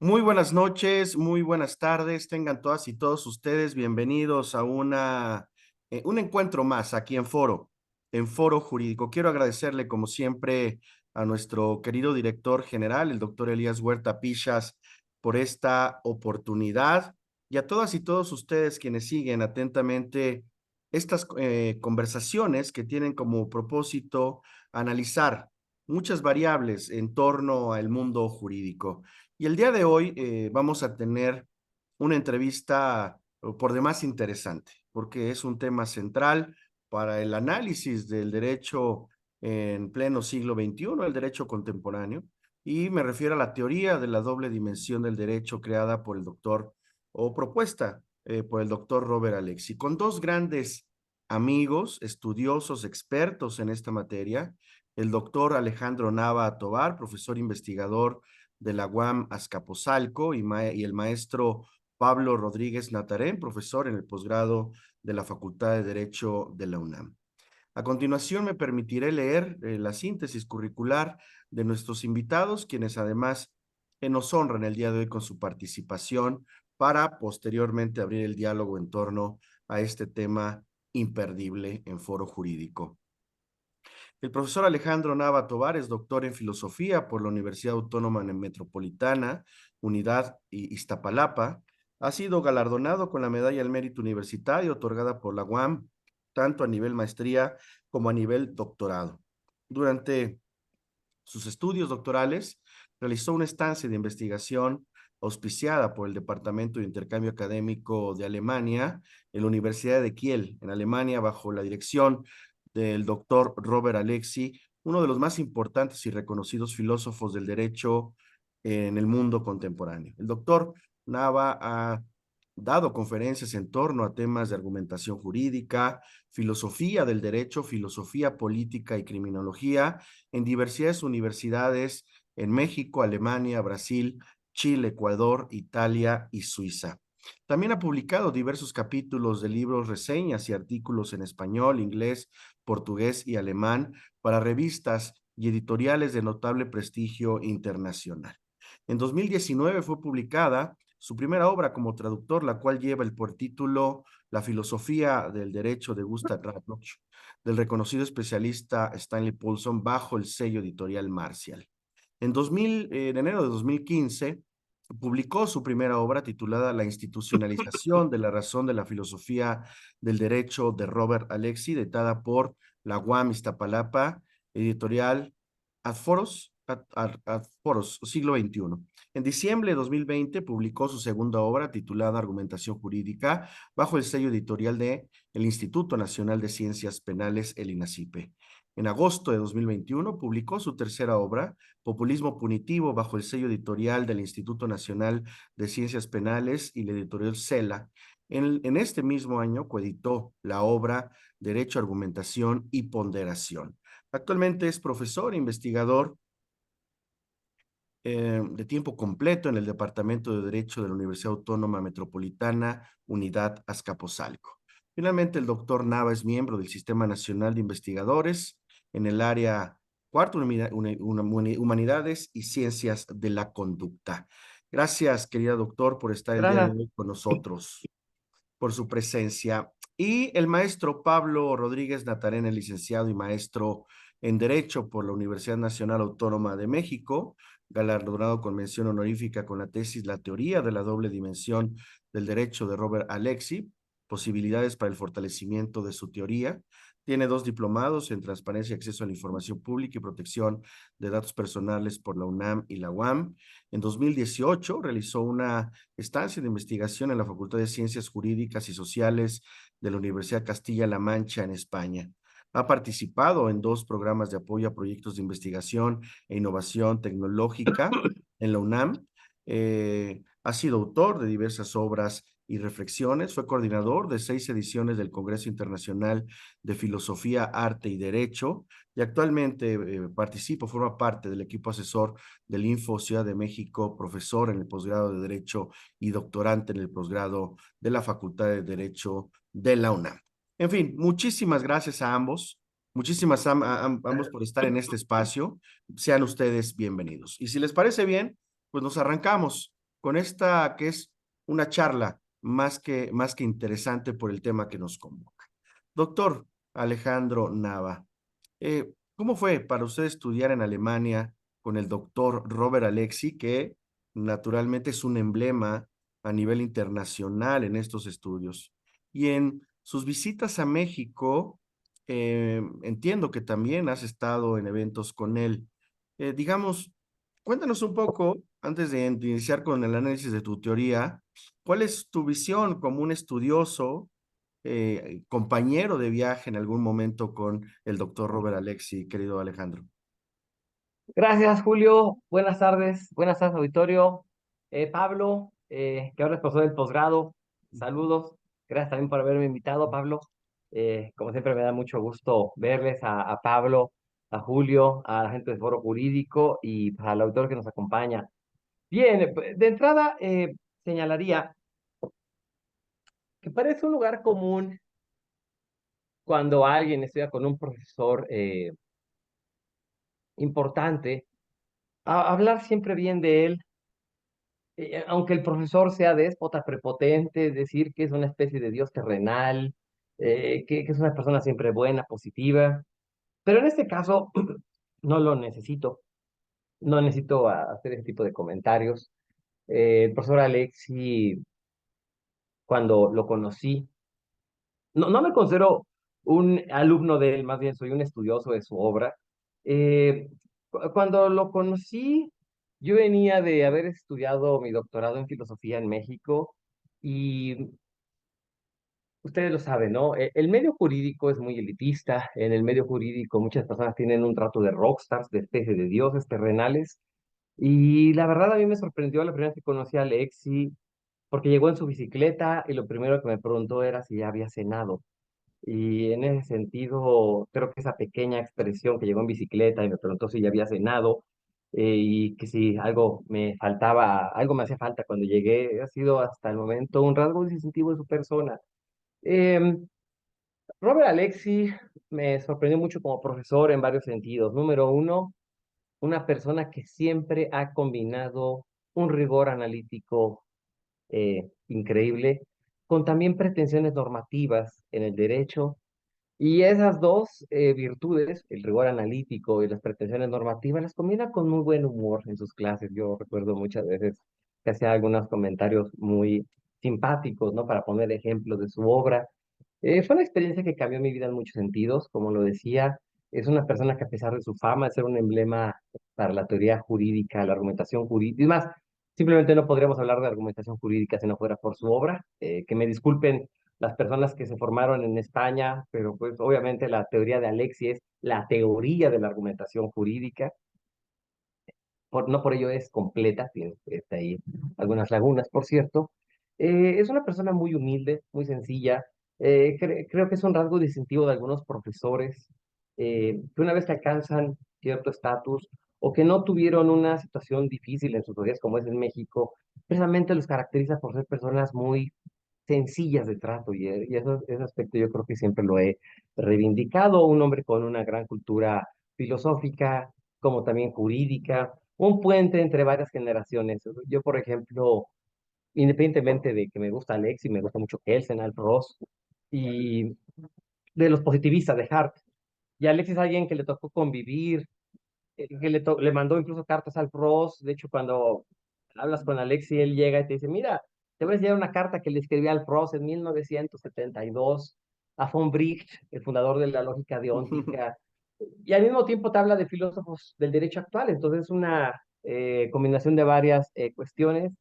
Muy buenas noches, muy buenas tardes, tengan todas y todos ustedes bienvenidos a un encuentro más aquí en Foro Jurídico. Quiero agradecerle, como siempre, a nuestro querido director general, el doctor Elías Huerta Pichas, por esta oportunidad y a todas y todos ustedes quienes siguen atentamente estas conversaciones que tienen como propósito analizar muchas variables en torno al mundo jurídico. Y el día de hoy vamos a tener una entrevista por demás interesante, porque es un tema central para el análisis del derecho en pleno siglo XXI, el derecho contemporáneo, y me refiero a la teoría de la doble dimensión del derecho creada por el doctor o propuesta por el doctor Robert Alexi, con dos grandes amigos, estudiosos, expertos en esta materia, el doctor Alejandro Nava Tovar, profesor investigador de la UAM Azcapotzalco y el maestro Pablo Rodríguez Natarén, profesor en el posgrado de la Facultad de Derecho de la UNAM. A continuación me permitiré leer la síntesis curricular de nuestros invitados, quienes además nos honran el día de hoy con su participación para posteriormente abrir el diálogo en torno a este tema imperdible en foro jurídico. El profesor Alejandro Nava Tovar es doctor en filosofía por la Universidad Autónoma Metropolitana, Unidad Iztapalapa. Ha sido galardonado con la Medalla al Mérito Universitario otorgada por la UAM, tanto a nivel maestría como a nivel doctorado. Durante sus estudios doctorales, realizó una estancia de investigación auspiciada por el Departamento de Intercambio Académico de Alemania en la Universidad de Kiel, en Alemania, bajo la dirección del doctor Robert Alexi, uno de los más importantes y reconocidos filósofos del derecho en el mundo contemporáneo. El doctor Nava ha dado conferencias en torno a temas de argumentación jurídica, filosofía del derecho, filosofía política y criminología en diversas universidades en México, Alemania, Brasil, Chile, Ecuador, Italia y Suiza. También ha publicado diversos capítulos de libros, reseñas y artículos en español, inglés, portugués y alemán para revistas y editoriales de notable prestigio internacional. En 2019 fue publicada su primera obra como traductor, la cual lleva el por título La filosofía del derecho de Gustav Radloff, del reconocido especialista Stanley Poulson, bajo el sello editorial Marcial. En enero de 2015, publicó su primera obra titulada La institucionalización de la razón de la filosofía del derecho de Robert Alexi, editada por la UAM Iztapalapa, editorial Adforos, siglo XXI. En diciembre de 2020 publicó su segunda obra titulada Argumentación Jurídica bajo el sello editorial de el Instituto Nacional de Ciencias Penales, el INACIPE. En agosto de 2021 publicó su tercera obra, Populismo Punitivo, bajo el sello editorial del Instituto Nacional de Ciencias Penales y la editorial CELA. En este mismo año coeditó la obra Derecho, Argumentación y Ponderación. Actualmente es profesor e investigador de tiempo completo en el Departamento de Derecho de la Universidad Autónoma Metropolitana, Unidad Azcapotzalco. Finalmente, el doctor Nava es miembro del Sistema Nacional de Investigadores en el área cuarto, Humanidades y Ciencias de la Conducta. Gracias, querida doctor, por estar el día de Nada, hoy con nosotros, por su presencia. Y el maestro Pablo Rodríguez Natarén, el licenciado y maestro en Derecho por la Universidad Nacional Autónoma de México, galardonado con mención honorífica con la tesis La teoría de la doble dimensión del derecho de Robert Alexi, posibilidades para el fortalecimiento de su teoría. Tiene dos diplomados en Transparencia y Acceso a la Información Pública y Protección de Datos Personales por la UNAM y la UAM. En 2018 realizó una estancia de investigación en la Facultad de Ciencias Jurídicas y Sociales de la Universidad Castilla-La Mancha en España. Ha participado en dos programas de apoyo a proyectos de investigación e innovación tecnológica en la UNAM. Ha sido autor de diversas obras y reflexiones. Fue coordinador de 6 ediciones del Congreso Internacional de Filosofía, Arte y Derecho y actualmente forma parte del equipo asesor del Info Ciudad de México, profesor en el posgrado de Derecho y doctorante en el posgrado de la Facultad de Derecho de la UNAM. En fin, muchísimas gracias a ambos. Muchísimas ambos por estar en este espacio. Sean ustedes bienvenidos. Y si les parece bien, pues nos arrancamos. con esta que es una charla más que interesante por el tema que nos convoca. Doctor Alejandro Nava, ¿cómo fue para usted estudiar en Alemania con el doctor Robert Alexi, que naturalmente es un emblema a nivel internacional en estos estudios? Y en sus visitas a México, entiendo que también has estado en eventos con él. Digamos, cuéntanos un poco, antes de iniciar con el análisis de tu teoría, ¿cuál es tu visión como un estudioso, compañero de viaje en algún momento con el doctor Robert Alexi, querido Alejandro? Gracias, Julio. Buenas tardes, auditorio. Pablo, que ahora es profesor del posgrado, saludos. Gracias también por haberme invitado, Pablo. Como siempre, me da mucho gusto verles a Pablo, a Julio, a la gente del Foro Jurídico y pues, al autor que nos acompaña. Bien, de entrada, señalaría que parece un lugar común cuando alguien estudia con un profesor importante, hablar siempre bien de él, aunque el profesor sea déspota, prepotente, decir que es una especie de Dios terrenal, que es una persona siempre buena, positiva, pero en este caso no lo necesito, no necesito hacer ese tipo de comentarios. El profesor Alexi, cuando lo conocí, no me considero un alumno de él, más bien soy un estudioso de su obra. Cuando lo conocí, yo venía de haber estudiado mi doctorado en filosofía en México y ustedes lo saben, ¿no? El medio jurídico es muy elitista. En el medio jurídico muchas personas tienen un trato de rockstars, de especie de dioses terrenales. Y la verdad a mí me sorprendió la primera vez que conocí a Alexi, porque llegó en su bicicleta y lo primero que me preguntó era si ya había cenado. Y en ese sentido, creo que esa pequeña expresión que llegó en bicicleta y me preguntó si ya había cenado y que si algo me faltaba, algo me hacía falta cuando llegué, ha sido hasta el momento un rasgo distintivo de su persona. Em, Robert Alexi me sorprendió mucho como profesor en varios sentidos. Número uno, una persona que siempre ha combinado un rigor analítico increíble con también pretensiones normativas en el derecho. Y esas dos virtudes, el rigor analítico y las pretensiones normativas, las combina con muy buen humor en sus clases. Yo recuerdo muchas veces que hacía algunos comentarios muy simpáticos, ¿no? Para poner ejemplos de su obra. Fue una experiencia que cambió mi vida en muchos sentidos. Como lo decía, es una persona que a pesar de su fama, de ser un emblema para la teoría jurídica, la argumentación jurídica, y más, simplemente no podríamos hablar de argumentación jurídica si no fuera por su obra. Que me disculpen las personas que se formaron en España, pero pues obviamente la teoría de Alexi es la teoría de la argumentación jurídica. No por ello es completa, tiene está ahí algunas lagunas, por cierto. Es una persona muy humilde, muy sencilla. Creo que es un rasgo distintivo de algunos profesores que una vez que alcanzan cierto estatus o que no tuvieron una situación difícil en sus días como es en México, precisamente los caracteriza por ser personas muy sencillas de trato y ese aspecto yo creo que siempre lo he reivindicado. Un hombre con una gran cultura filosófica, como también jurídica, un puente entre varias generaciones. Yo, por ejemplo, independientemente de que me gusta Alex y me gusta mucho Kelsen, Alf Ross y de los positivistas de Hart, y Alex es alguien que le tocó convivir, que le mandó incluso cartas al Ross. De hecho, cuando hablas con Alexi, él llega y te dice, mira, te voy a enseñar una carta que le escribí al Ross en 1972 a von Bricht, el fundador de la lógica deóntica, y al mismo tiempo te habla de filósofos del derecho actual. Entonces es una combinación de varias cuestiones.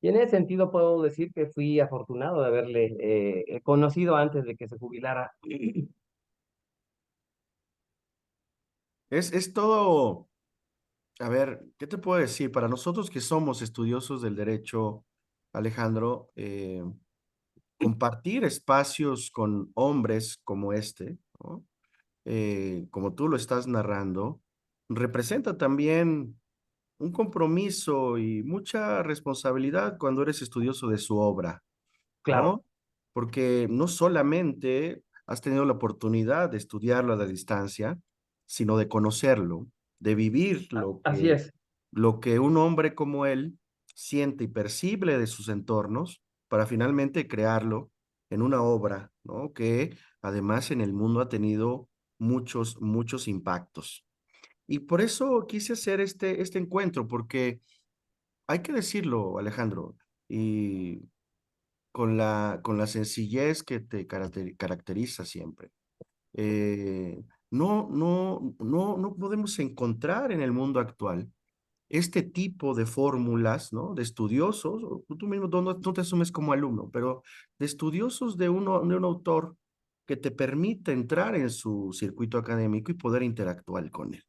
Y en ese sentido puedo decir que fui afortunado de haberle conocido antes de que se jubilara. Es todo, a ver, ¿qué te puedo decir? Para nosotros que somos estudiosos del derecho, Alejandro, compartir espacios con hombres como este, ¿no? Como tú lo estás narrando, representa también un compromiso y mucha responsabilidad cuando eres estudioso de su obra, Claro, ¿no? Porque no solamente has tenido la oportunidad de estudiarlo a la distancia, sino de conocerlo, de vivir así es. lo que un hombre como él siente y percibe de sus entornos para finalmente crearlo en una obra, ¿no? Que además en el mundo ha tenido muchos impactos. Y por eso quise hacer este encuentro, porque hay que decirlo, Alejandro, y con la sencillez que te caracteriza siempre. No podemos encontrar en el mundo actual este tipo de fórmulas, ¿no? De estudiosos, o tú mismo no te asumes como alumno, pero de estudiosos de un autor que te permita entrar en su circuito académico y poder interactuar con él.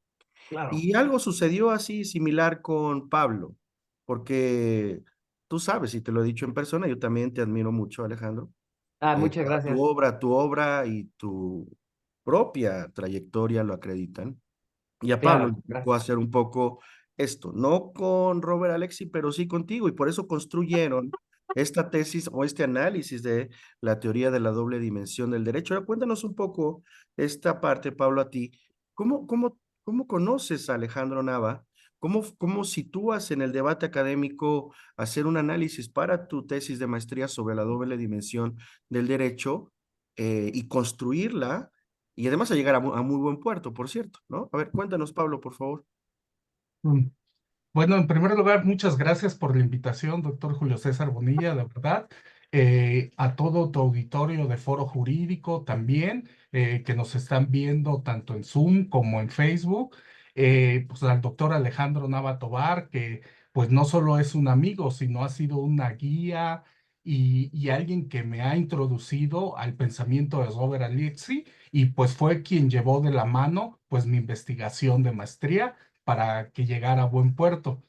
Claro. Y algo sucedió así similar con Pablo, porque tú sabes, y te lo he dicho en persona, yo también te admiro mucho, Alejandro. Ah, muchas gracias. Tu obra y tu propia trayectoria lo acreditan. Y a Pablo le Claro, tocó gracias. hacer un poco esto, no con Robert Alexi, pero sí contigo, y por eso construyeron esta tesis o este análisis de la teoría de la doble dimensión del derecho. Ahora cuéntanos un poco esta parte, Pablo, a ti. ¿Cómo conoces a Alejandro Nava? ¿Cómo sitúas en el debate académico hacer un análisis para tu tesis de maestría sobre la doble dimensión del derecho y construirla? Y además a llegar a muy buen puerto, por cierto, ¿no? A ver, cuéntanos, Pablo, por favor. Mm. Bueno, en primer lugar, muchas gracias por la invitación, doctor Julio César Bonilla, de verdad. A todo tu auditorio de Foro Jurídico también, que nos están viendo tanto en Zoom como en Facebook. Pues al doctor Alejandro Nava Tovar, que pues no solo es un amigo, sino ha sido una guía y alguien que me ha introducido al pensamiento de Robert Alexi y pues fue quien llevó de la mano pues mi investigación de maestría para que llegara a buen puerto.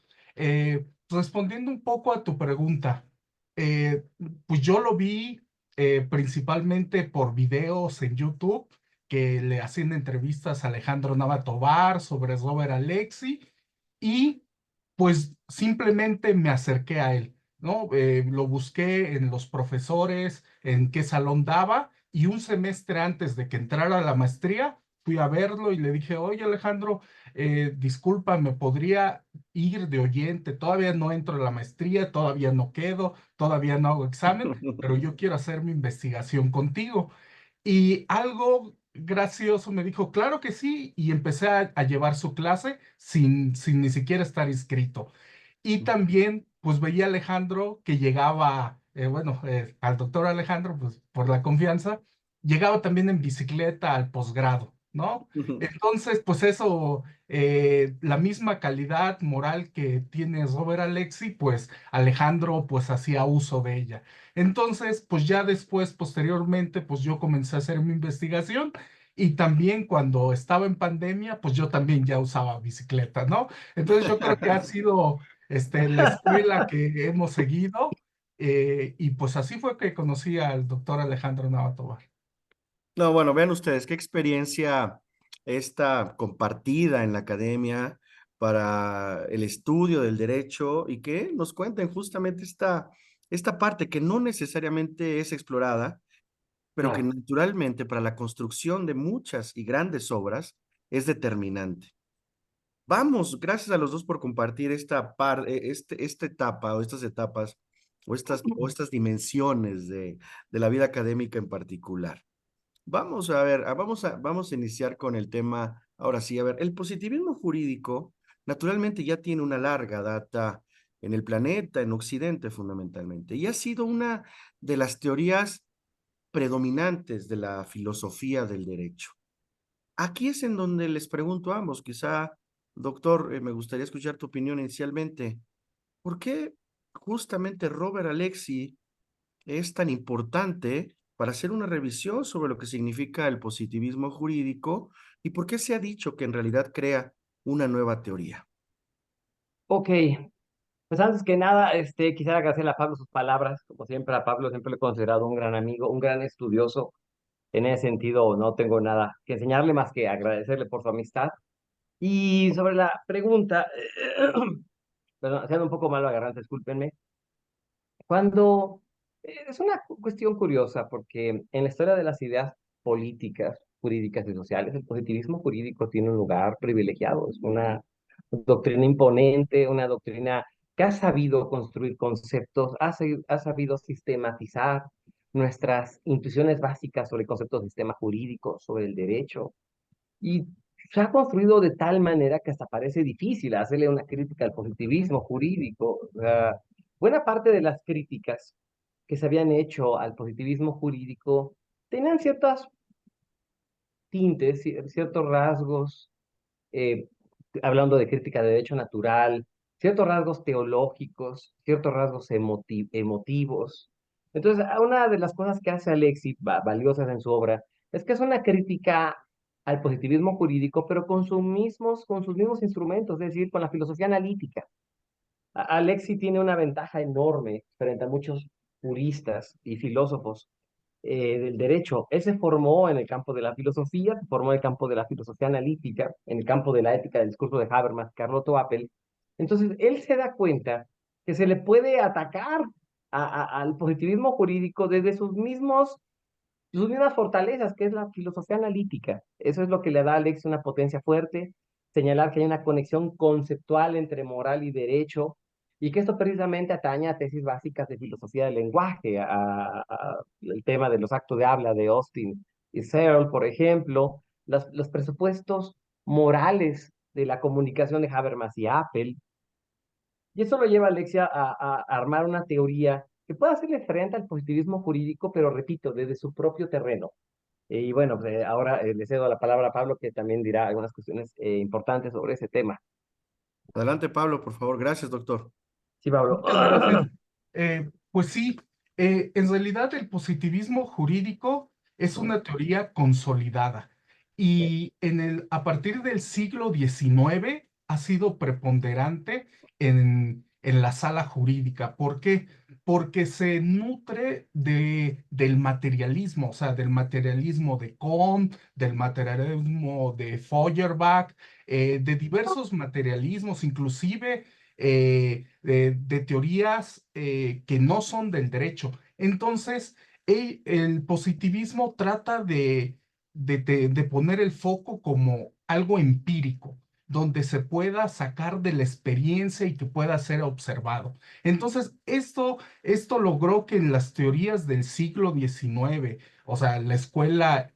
Respondiendo un poco a tu pregunta, eh, pues yo lo vi principalmente por videos en YouTube que le hacían entrevistas a Alejandro Nava Tovar sobre Robert Alexi y pues simplemente me acerqué a él, ¿no? Lo busqué en los profesores, en qué salón daba y un semestre antes de que entrara a la maestría fui a verlo y le dije, oye Alejandro, disculpa, ¿me podría ir de oyente? Todavía no entro a la maestría, todavía no quedo, todavía no hago examen, pero yo quiero hacer mi investigación contigo. Y algo gracioso me dijo, claro que sí, y empecé a llevar su clase sin ni siquiera estar inscrito. Y también, pues veía a Alejandro que llegaba, bueno, al doctor Alejandro, pues por la confianza, llegaba también en bicicleta al posgrado, ¿no? Entonces, pues eso, la misma calidad moral que tiene Robert Alexi, pues Alejandro pues hacía uso de ella. Entonces, pues ya después, posteriormente, pues yo comencé a hacer mi investigación y también cuando estaba en pandemia, pues yo también ya usaba bicicleta, ¿no? Entonces yo creo que ha sido la escuela que hemos seguido y pues así fue que conocí al doctor Alejandro Navatovar. No, bueno, vean ustedes qué experiencia esta compartida en la academia para el estudio del derecho y que nos cuenten justamente esta parte que no necesariamente es explorada, pero que Claro. naturalmente para la construcción de muchas y grandes obras es determinante. Vamos, gracias a los dos por compartir esta etapa o estas etapas o estas dimensiones de la vida académica en particular. Vamos a ver, vamos a iniciar con el tema, ahora sí, a ver, el positivismo jurídico naturalmente ya tiene una larga data en el planeta, en Occidente fundamentalmente, y ha sido una de las teorías predominantes de la filosofía del derecho. Aquí es en donde les pregunto a ambos, quizá, doctor, me gustaría escuchar tu opinión inicialmente. ¿Por qué justamente Robert Alexi es tan importante para hacer una revisión sobre lo que significa el positivismo jurídico y por qué se ha dicho que en realidad crea una nueva teoría? Ok, pues antes que nada, quisiera agradecerle a Pablo sus palabras. Como siempre, a Pablo siempre lo he considerado un gran amigo, un gran estudioso. En ese sentido, no tengo nada que enseñarle más que agradecerle por su amistad. Y sobre la pregunta, perdón, siendo un poco malo agarrante, discúlpenme. Cuando es una cuestión curiosa, porque en la historia de las ideas políticas, jurídicas y sociales, el positivismo jurídico tiene un lugar privilegiado. Es una doctrina imponente, una doctrina que ha sabido construir conceptos, ha sabido sistematizar nuestras intuiciones básicas sobre conceptos de sistema jurídico, sobre el derecho, y se ha construido de tal manera que hasta parece difícil hacerle una crítica al positivismo jurídico. O sea, buena parte de las críticas que se habían hecho al positivismo jurídico tenían ciertos tintes, ciertos rasgos, eh, hablando de crítica de derecho natural, ciertos rasgos teológicos, ciertos rasgos emotivos. Entonces, una de las cosas que hace Alexis valiosas en su obra es que es una crítica al positivismo jurídico, pero con sus mismos instrumentos, es decir, con la filosofía analítica. Alexis tiene una ventaja enorme frente a muchos juristas y filósofos del derecho. Él se formó en el campo de la filosofía, se formó en el campo de la filosofía analítica, en el campo de la ética del discurso de Habermas, Carlotto Appel. Entonces, él se da cuenta que se le puede atacar al positivismo jurídico desde sus mismas fortalezas, que es la filosofía analítica. Eso es lo que le da a Alex una potencia fuerte, señalar que hay una conexión conceptual entre moral y derecho, y que esto precisamente atañe a tesis básicas de filosofía del lenguaje, el tema de los actos de habla de Austin y Searle, por ejemplo, los presupuestos morales de la comunicación de Habermas y Apple, y eso lo lleva a Alexia a armar una teoría que pueda hacerle frente al positivismo jurídico, pero repito, desde su propio terreno. Y bueno, pues, ahora le cedo la palabra a Pablo, que también dirá algunas cuestiones importantes sobre ese tema. Adelante, Pablo, por favor. Gracias, doctor. Sí, Pablo. Muchas gracias. Pues sí, en realidad el positivismo jurídico es una teoría consolidada y a partir del siglo XIX ha sido preponderante en la sala jurídica. ¿Por qué? Porque se nutre del materialismo, o sea, del materialismo de Kant, del materialismo de Feuerbach, de diversos materialismos, inclusive de teorías que no son del derecho. Entonces, el positivismo trata de poner el foco como algo empírico, donde se pueda sacar de la experiencia y que pueda ser observado. Entonces, esto logró que en las teorías del siglo XIX, o sea, la escuela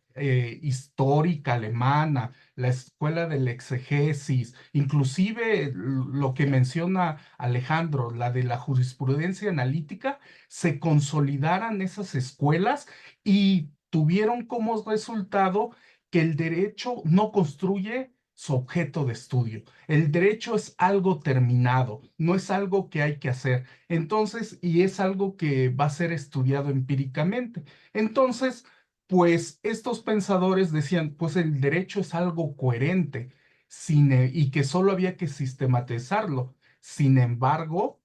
histórica alemana, la escuela del exegesis, inclusive lo que menciona Alejandro, la de la jurisprudencia analítica, se consolidaran esas escuelas y tuvieron como resultado que el derecho no construye su objeto de estudio. El derecho es algo terminado, no es algo que hay que hacer. Entonces, y es algo que va a ser estudiado empíricamente. Entonces, pues estos pensadores decían, pues el derecho es algo coherente y que solo había que sistematizarlo. Sin embargo,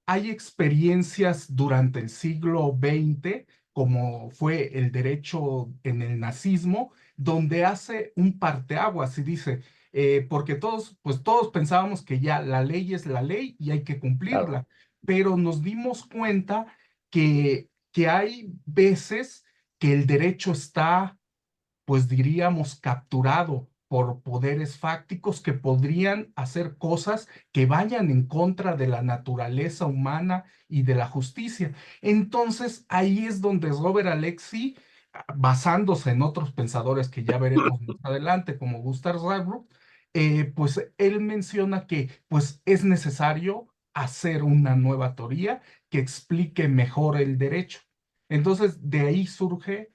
hay experiencias durante el siglo XX, como fue el derecho en el nazismo, donde hace un parteaguas y dice, porque pues todos pensábamos que ya la ley es la ley y hay que Claro, cumplirla, pero nos dimos cuenta que hay veces que el derecho está, pues diríamos, capturado por poderes fácticos que podrían hacer cosas que vayan en contra de la naturaleza humana y de la justicia. Entonces, ahí es donde Robert Alexi, basándose en otros pensadores que ya veremos más adelante, como Gustav Reichenbach, pues él menciona que pues es necesario hacer una nueva teoría que explique mejor el derecho. Entonces, de ahí surge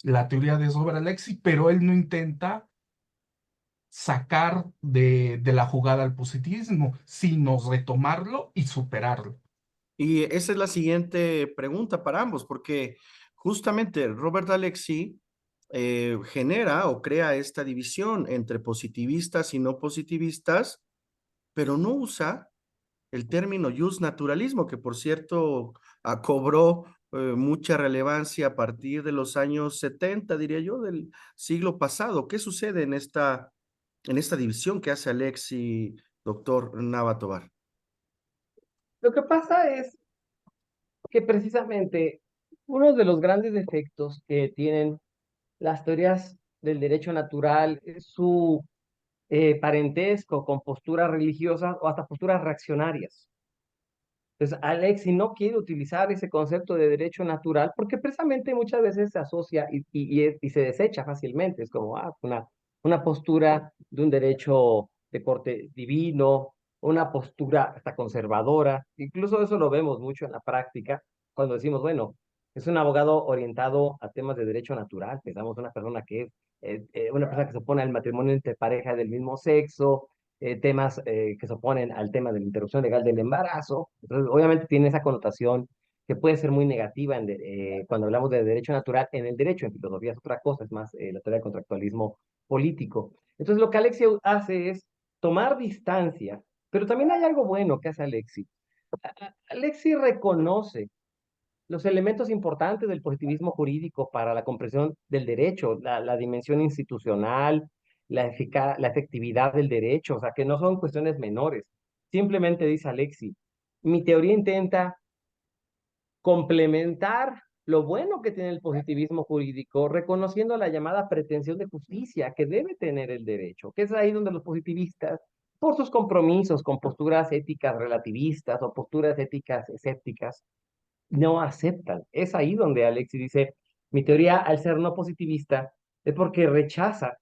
la teoría de Robert Alexi, pero él no intenta sacar de la jugada al positivismo, sino retomarlo y superarlo. Y esa es la siguiente pregunta para ambos, porque justamente Robert Alexi genera o crea esta división entre positivistas y no positivistas, pero no usa el término naturalismo, que por cierto cobró mucha relevancia a partir de los años 70, diría yo, del siglo pasado. ¿Qué sucede en esta división que hace Alexi, doctor Navatovar? lo que pasa es que precisamente uno de los grandes defectos que tienen las teorías del derecho natural es su parentesco con posturas religiosas o hasta posturas reaccionarias. Entonces, Alexi no quiere utilizar ese concepto de derecho natural porque precisamente muchas veces se asocia y se desecha fácilmente. Es como una postura de un derecho de corte divino, una postura hasta conservadora. Incluso eso lo vemos mucho en la práctica cuando decimos, bueno, es un abogado orientado a temas de derecho natural. Pensamos una persona que es una persona que se opone al matrimonio entre parejas del mismo sexo, temas que se oponen al tema de la interrupción legal del embarazo. Entonces, obviamente tiene esa connotación que puede ser muy negativa cuando hablamos de derecho natural en el derecho, en filosofía es otra cosa, es más la teoría del contractualismo político. Entonces, lo que Alexi hace es tomar distancia, pero también hay algo bueno que hace Alexi. Alexi reconoce los elementos importantes del positivismo jurídico para la comprensión del derecho, la dimensión institucional, la efectividad del derecho, o sea, que no son cuestiones menores. Simplemente dice Alexi, mi teoría intenta complementar lo bueno que tiene el positivismo jurídico, reconociendo la llamada pretensión de justicia que debe tener el derecho, que es ahí donde los positivistas, por sus compromisos con posturas éticas relativistas o posturas éticas escépticas, no aceptan. Es ahí donde Alexis dice, mi teoría al ser no positivista es porque rechaza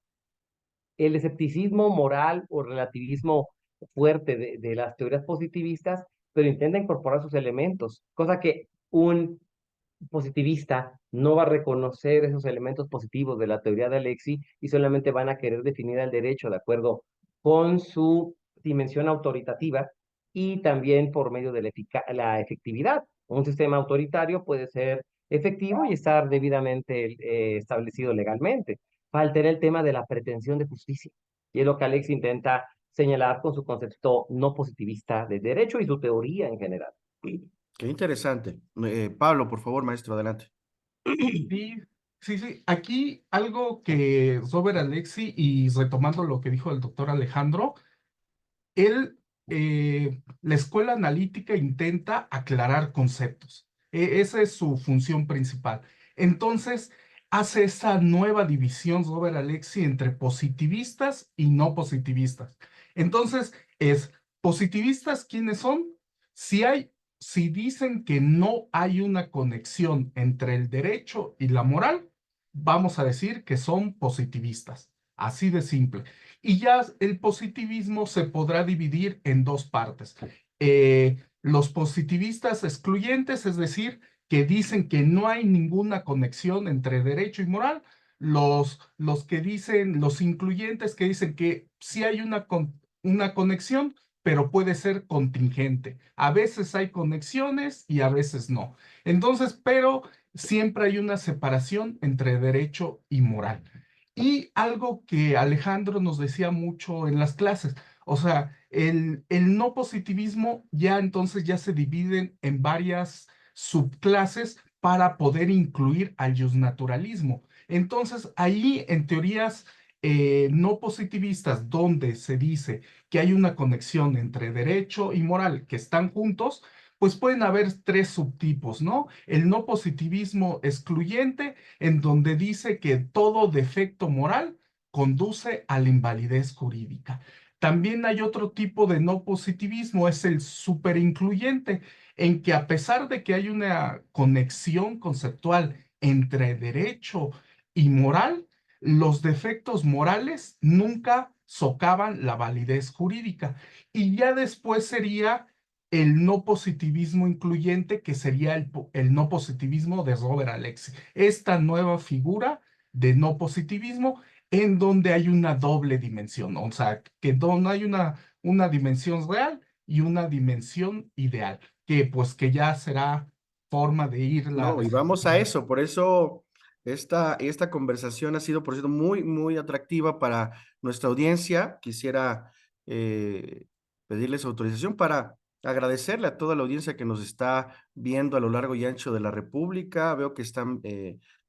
el escepticismo moral o relativismo fuerte de las teorías positivistas, pero intenta incorporar sus elementos, cosa que un positivista no va a reconocer esos elementos positivos de la teoría de Alexis y solamente van a querer definir el derecho de acuerdo con su dimensión autoritativa y también por medio de la efectividad. Un sistema autoritario puede ser efectivo y estar debidamente establecido legalmente. Falta el tema de la pretensión de justicia. Y es lo que Alex intenta señalar con su concepto no positivista de derecho y su teoría en general. Qué interesante. Pablo, por favor, maestro, adelante. Sí, sí, sí. Aquí algo que Robert Alexi, y retomando lo que dijo el doctor Alejandro, él, la escuela analítica intenta aclarar conceptos. Esa es su función principal. Entonces, hace esa nueva división, Robert Alexi, entre positivistas y no positivistas. Entonces, positivistas, ¿quiénes son? Si hay, si dicen que no hay una conexión entre el derecho y la moral, vamos a decir que son positivistas. Así de simple. Y ya el positivismo se podrá dividir en dos partes. Los positivistas excluyentes, es decir, que dicen que no hay ninguna conexión entre derecho y moral. Los que dicen, los incluyentes que dicen que sí hay una conexión, pero puede ser contingente. A veces hay conexiones y a veces no. Entonces, pero siempre hay una separación entre derecho y moral. Y algo que Alejandro nos decía mucho en las clases, o sea, el no positivismo ya entonces ya se dividen en varias subclases para poder incluir al justnaturalismo. Entonces, ahí en teorías no positivistas, donde se dice que hay una conexión entre derecho y moral que están juntos, pues pueden haber tres subtipos, ¿no? El no positivismo excluyente, en donde dice que todo defecto moral conduce a la invalidez jurídica. También hay otro tipo de no positivismo, es el superincluyente, en que a pesar de que hay una conexión conceptual entre derecho y moral, los defectos morales nunca socavan la validez jurídica. Y ya después sería el no positivismo incluyente, que sería el no positivismo de Robert Alexi. Esta nueva figura de no positivismo en donde hay una doble dimensión, o sea, que no hay una dimensión real y una dimensión ideal, que pues que ya será forma de irla No, y vamos a desarrollando. eso, por eso esta conversación ha sido, por cierto, muy, muy atractiva para nuestra audiencia. Quisiera eh, pedirles autorización para agradecerle a toda la audiencia que nos está viendo a lo largo y ancho de la República. Veo que están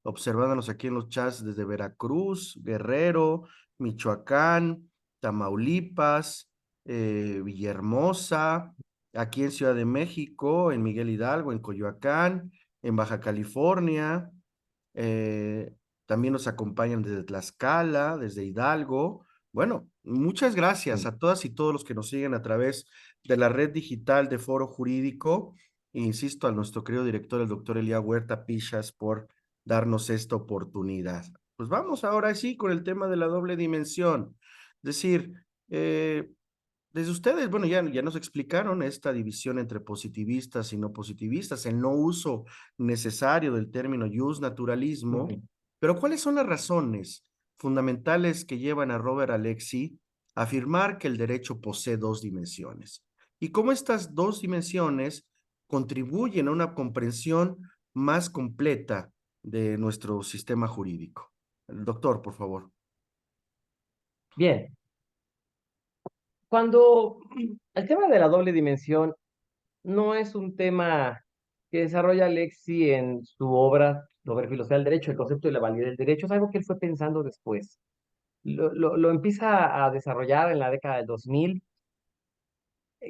observándonos aquí en los chats desde Veracruz, Guerrero, Michoacán, Tamaulipas, Villahermosa, aquí en Ciudad de México, en Miguel Hidalgo, en Coyoacán, en Baja California, eh, también nos acompañan desde Tlaxcala, desde Hidalgo, Bueno, muchas gracias Mm. a todas y todos los que nos siguen a través de la red digital de Foro Jurídico. E insisto, a nuestro querido director, el doctor Elia Huerta Pichas, por darnos esta oportunidad. Pues vamos ahora sí con el tema de la doble dimensión. Es decir, eh, desde ustedes, bueno, ya nos explicaron esta división entre positivistas y no positivistas, el no uso necesario del término naturalismo, Ujú. pero ¿cuáles son las razones fundamentales que llevan a Robert Alexi a afirmar que el derecho posee dos dimensiones? Y cómo estas dos dimensiones contribuyen a una comprensión más completa de nuestro sistema jurídico. El doctor, por favor. Bien, cuando el tema de la doble dimensión no es un tema que desarrolla Alexi en su obra sobre filosofía del derecho, el concepto de la validez del derecho, es algo que él fue pensando después. Lo empieza a desarrollar en la década del 2000,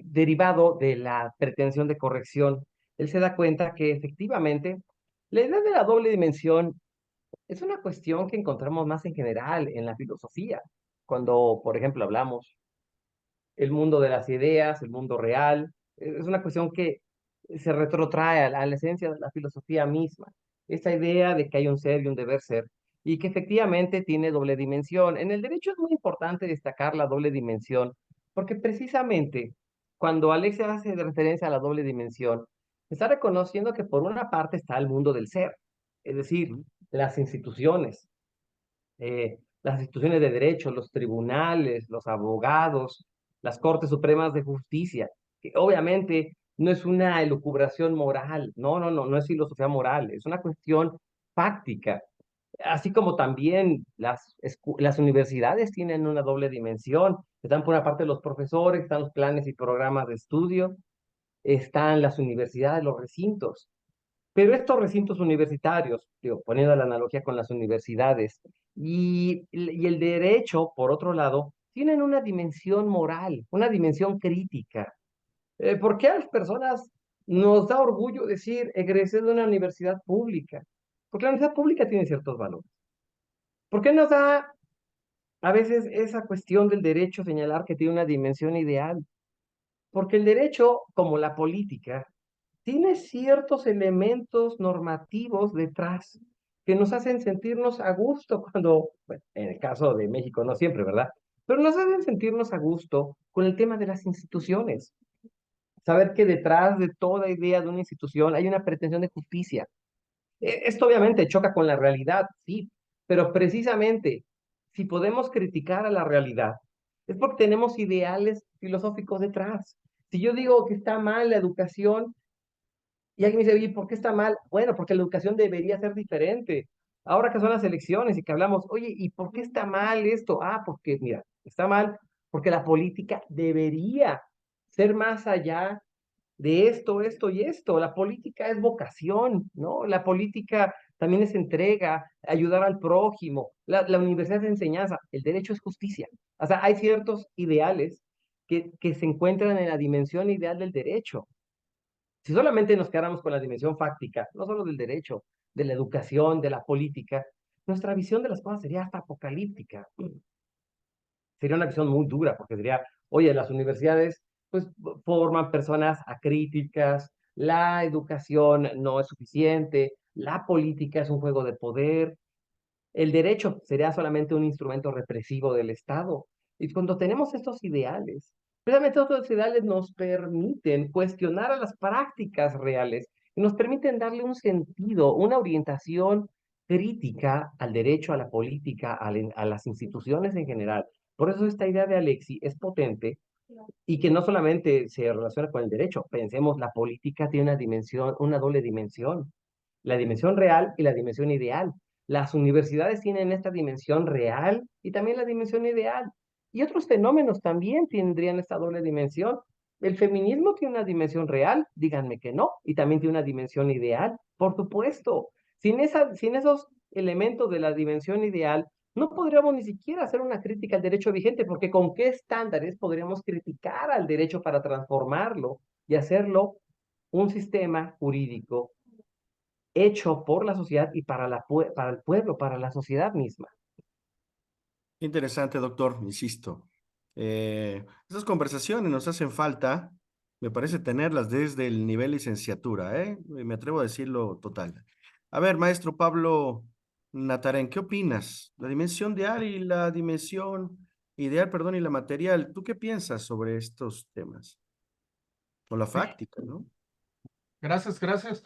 derivado de la pretensión de corrección. Él se da cuenta que efectivamente la idea de la doble dimensión es una cuestión que encontramos más en general en la filosofía. Cuando, por ejemplo, hablamos el mundo de las ideas, el mundo real. Es una cuestión que se retrotrae a la esencia de la filosofía misma. Esa idea de que hay un ser y un deber ser, y que efectivamente tiene doble dimensión. En el derecho es muy importante destacar la doble dimensión, porque precisamente cuando Alexia hace referencia a la doble dimensión, está reconociendo que por una parte está el mundo del ser, es decir, las instituciones de derecho, los tribunales, los abogados, las Cortes Supremas de Justicia, que obviamente no es una elucubración moral, no es filosofía moral, es una cuestión fáctica. Así como también las universidades tienen una doble dimensión, están por una parte los profesores, están los planes y programas de estudio, están las universidades, los recintos. Pero estos recintos universitarios, digo, poniendo la analogía con las universidades, y el derecho, por otro lado, tienen una dimensión moral, una dimensión crítica. ¿Por qué a las personas nos da orgullo decir egresé de una universidad pública? Porque la universidad pública tiene ciertos valores. ¿Por qué nos da a veces esa cuestión del derecho señalar que tiene una dimensión ideal? Porque el derecho, como la política, tiene ciertos elementos normativos detrás que nos hacen sentirnos a gusto cuando, bueno, en el caso de México no siempre, ¿verdad? Pero nos hacen sentirnos a gusto con el tema de las instituciones. Saber que detrás de toda idea de una institución hay una pretensión de justicia. Esto obviamente choca con la realidad, sí, pero precisamente si podemos criticar a la realidad, es porque tenemos ideales filosóficos detrás. Si yo digo que está mal la educación, y alguien me dice, oye, ¿por qué está mal? Bueno, porque la educación debería ser diferente. Ahora que son las elecciones y que hablamos, oye, ¿y por qué está mal esto? Ah, porque, mira, está mal porque la política debería ser más allá de esto y esto. La política es vocación, ¿no? La política también es entrega, ayudar al prójimo. La universidad es enseñanza, el derecho es justicia. O sea, hay ciertos ideales que se encuentran en la dimensión ideal del derecho. Si solamente nos quedáramos con la dimensión fáctica, no solo del derecho, de la educación, de la política, nuestra visión de las cosas sería hasta apocalíptica. Sería una visión muy dura, porque diría, oye, las universidades pues forman personas acríticas, la educación no es suficiente, la política es un juego de poder, el derecho sería solamente un instrumento represivo del Estado. Y cuando tenemos estos ideales, precisamente estos ideales nos permiten cuestionar a las prácticas reales y nos permiten darle un sentido, una orientación crítica al derecho, a la política, a las instituciones en general. Por eso esta idea de Alexi es potente y que no solamente se relaciona con el derecho. Pensemos, la política tiene una dimensión, una doble dimensión, la dimensión real y la dimensión ideal. Las universidades tienen esta dimensión real y también la dimensión ideal. Y otros fenómenos también tendrían esta doble dimensión. El feminismo tiene una dimensión real, díganme que no, y también tiene una dimensión ideal, por supuesto. Sin esos elementos de la dimensión ideal, no podríamos ni siquiera hacer una crítica al derecho vigente, porque ¿con qué estándares podríamos criticar al derecho para transformarlo y hacerlo un sistema jurídico hecho por la sociedad y para el pueblo, para la sociedad misma? Interesante, doctor, insisto. Esas conversaciones nos hacen falta, me parece tenerlas desde el nivel licenciatura, ¿eh? Me atrevo a decirlo total. A ver, maestro Pablo Natarén, ¿qué opinas? La dimensión ideal y la dimensión ideal, perdón, y la material, ¿tú qué piensas sobre estos temas? O la Sí, fáctica, ¿no? gracias, gracias.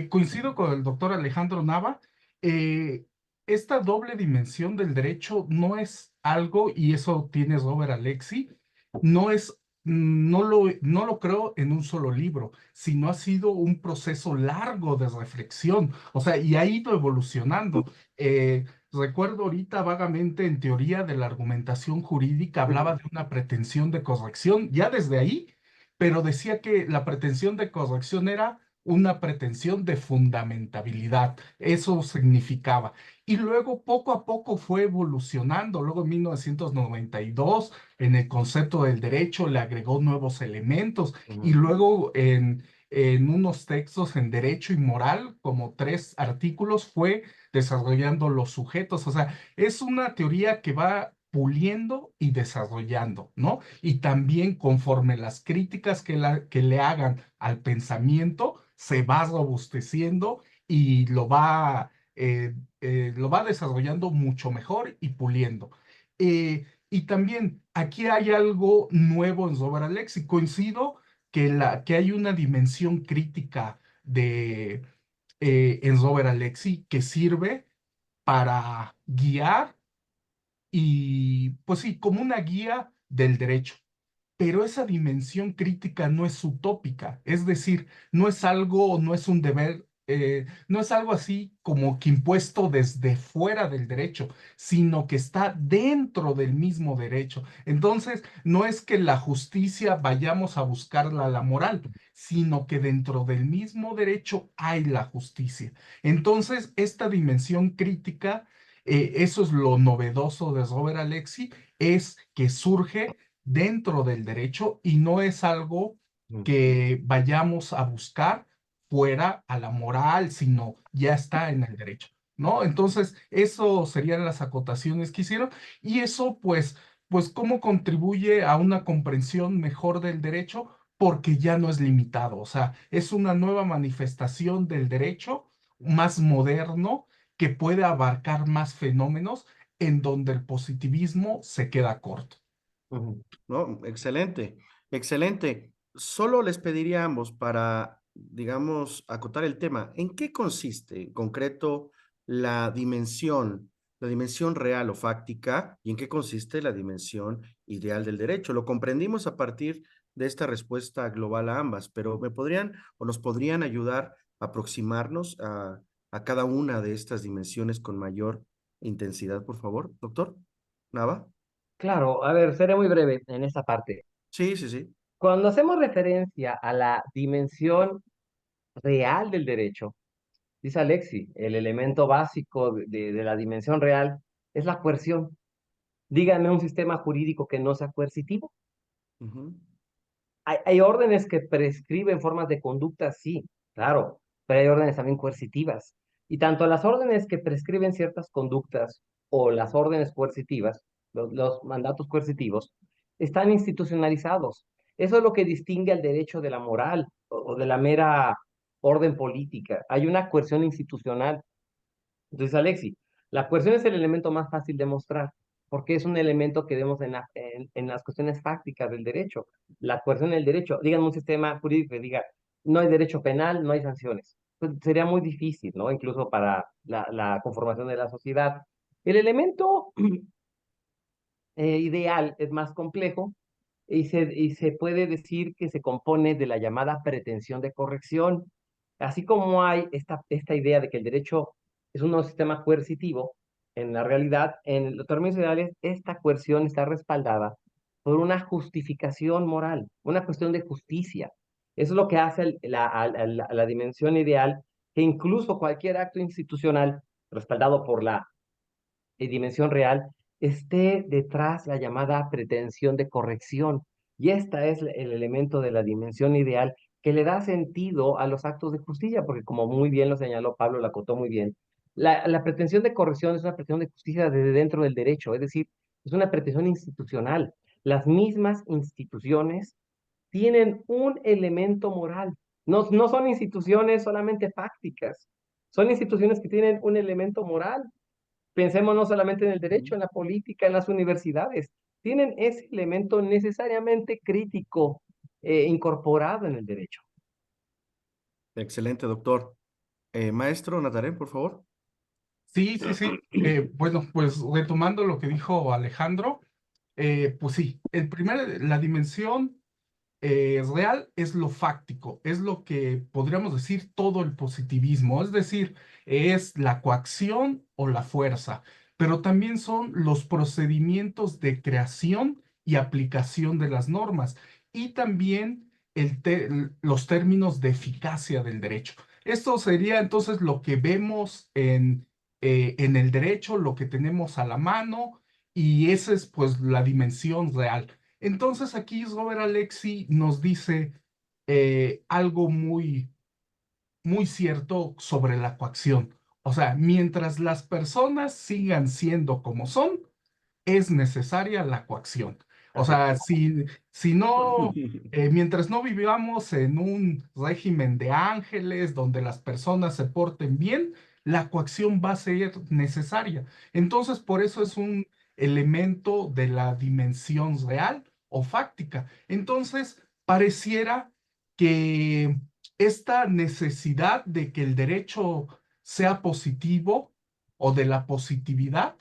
Coincido con el doctor Alejandro Nava. Eh, Esta doble dimensión del derecho no es algo, y eso tiene Robert Alexi, no es, no lo creo en un solo libro, sino ha sido un proceso largo de reflexión, o sea, y ha ido evolucionando. Recuerdo ahorita vagamente en teoría de la argumentación jurídica hablaba de una pretensión de corrección, ya desde ahí, pero decía que la pretensión de corrección era una pretensión de fundamentabilidad. Eso significaba. Y luego poco a poco fue evolucionando. Luego en 1992, en el concepto del derecho, le agregó nuevos elementos. Y Ujú, luego en unos textos en derecho y moral, como 3 artículos, fue desarrollando los sujetos. O sea, es una teoría que va puliendo y desarrollando, ¿no? Y también conforme las críticas que le hagan al pensamiento, se va robusteciendo y lo va desarrollando mucho mejor y puliendo. Y también aquí hay algo nuevo en Sober Alexi. Coincido que hay una dimensión crítica en Sober Alexi que sirve para guiar y, pues sí, como una guía del derecho. Pero esa dimensión crítica no es utópica, es decir, no es algo, no es un deber, no es algo así como que impuesto desde fuera del derecho, sino que está dentro del mismo derecho. Entonces, no es que la justicia vayamos a buscarla a la moral, sino que dentro del mismo derecho hay la justicia. Entonces, esta dimensión crítica, eso es lo novedoso de Robert Alexi, es que surge dentro del derecho y no es algo ujú, que vayamos a buscar fuera a la moral, sino ya está en el derecho, ¿no? Entonces, eso serían las acotaciones que hicieron y eso, pues, ¿cómo contribuye a una comprensión mejor del derecho? Porque ya no es limitado, o sea, es una nueva manifestación del derecho más moderno que puede abarcar más fenómenos en donde el positivismo se queda corto. ujú. No, excelente, excelente. Solo les pediría a ambos para, digamos, acotar el tema. ¿En qué consiste en concreto la dimensión real o fáctica, y en qué consiste la dimensión ideal del derecho? Lo comprendimos a partir de esta respuesta global a ambas, pero ¿me podrían o nos podrían ayudar a aproximarnos a cada una de estas dimensiones con mayor intensidad, por favor, doctor Nava? Claro, a ver, seré muy breve en esta parte. Sí, sí, sí. Cuando hacemos referencia a la dimensión real del derecho, dice Alexi, el elemento básico de la dimensión real es la coerción. Díganme un sistema jurídico que no sea coercitivo. Ujú, Hay órdenes que prescriben formas de conducta, sí, claro, pero hay órdenes también coercitivas. Y tanto las órdenes que prescriben ciertas conductas o las órdenes coercitivas, los mandatos coercitivos, están institucionalizados. Eso es lo que distingue al derecho de la moral o de la mera orden política. Hay una coerción institucional. Entonces, Alexi, la coerción es el elemento más fácil de mostrar, porque es un elemento que vemos en las cuestiones fácticas del derecho. La coerción en el derecho, díganme un sistema jurídico que diga, no hay derecho penal, no hay sanciones. Pues sería muy difícil, ¿no? Incluso para la conformación de la sociedad. El elemento ideal es más complejo y se puede decir que se compone de la llamada pretensión de corrección. Así como hay esta idea de que el derecho es un nuevo sistema coercitivo, en la realidad, en los términos ideales, esta coerción está respaldada por una justificación moral, una cuestión de justicia. Eso es lo que hace a la dimensión ideal, que incluso cualquier acto institucional respaldado por la dimensión real, esté detrás la llamada pretensión de corrección. Y esta es el elemento de la dimensión ideal que le da sentido a los actos de justicia, porque como muy bien lo señaló Pablo, lo acotó muy bien, la pretensión de corrección es una pretensión de justicia desde dentro del derecho, es decir, es una pretensión institucional. Las mismas instituciones tienen un elemento moral. No, no son instituciones solamente fácticas, son instituciones que tienen un elemento moral. Pensemos no solamente en el derecho, en la política, en las universidades. Tienen ese elemento necesariamente crítico incorporado en el derecho. Excelente, doctor. Maestro Natarén, por favor. Sí, sí, sí. Bueno, pues retomando lo que dijo Alejandro, pues sí, la dimensión real es lo fáctico, es lo que podríamos decir todo el positivismo, es decir, es la coacción o la fuerza, pero también son los procedimientos de creación y aplicación de las normas y también los términos de eficacia del derecho. Esto sería entonces lo que vemos en el derecho, lo que tenemos a la mano, y esa es pues la dimensión real. Entonces aquí Robert Alexi nos dice algo muy, muy cierto sobre la coacción. O sea, mientras las personas sigan siendo como son, es necesaria la coacción. O Así. sea, si no, mientras no vivamos en un régimen de ángeles donde las personas se porten bien, la coacción va a ser necesaria. Entonces, por eso es un elemento de la dimensión real o fáctica. Entonces, pareciera que esta necesidad de que el derecho sea positivo o de la positividad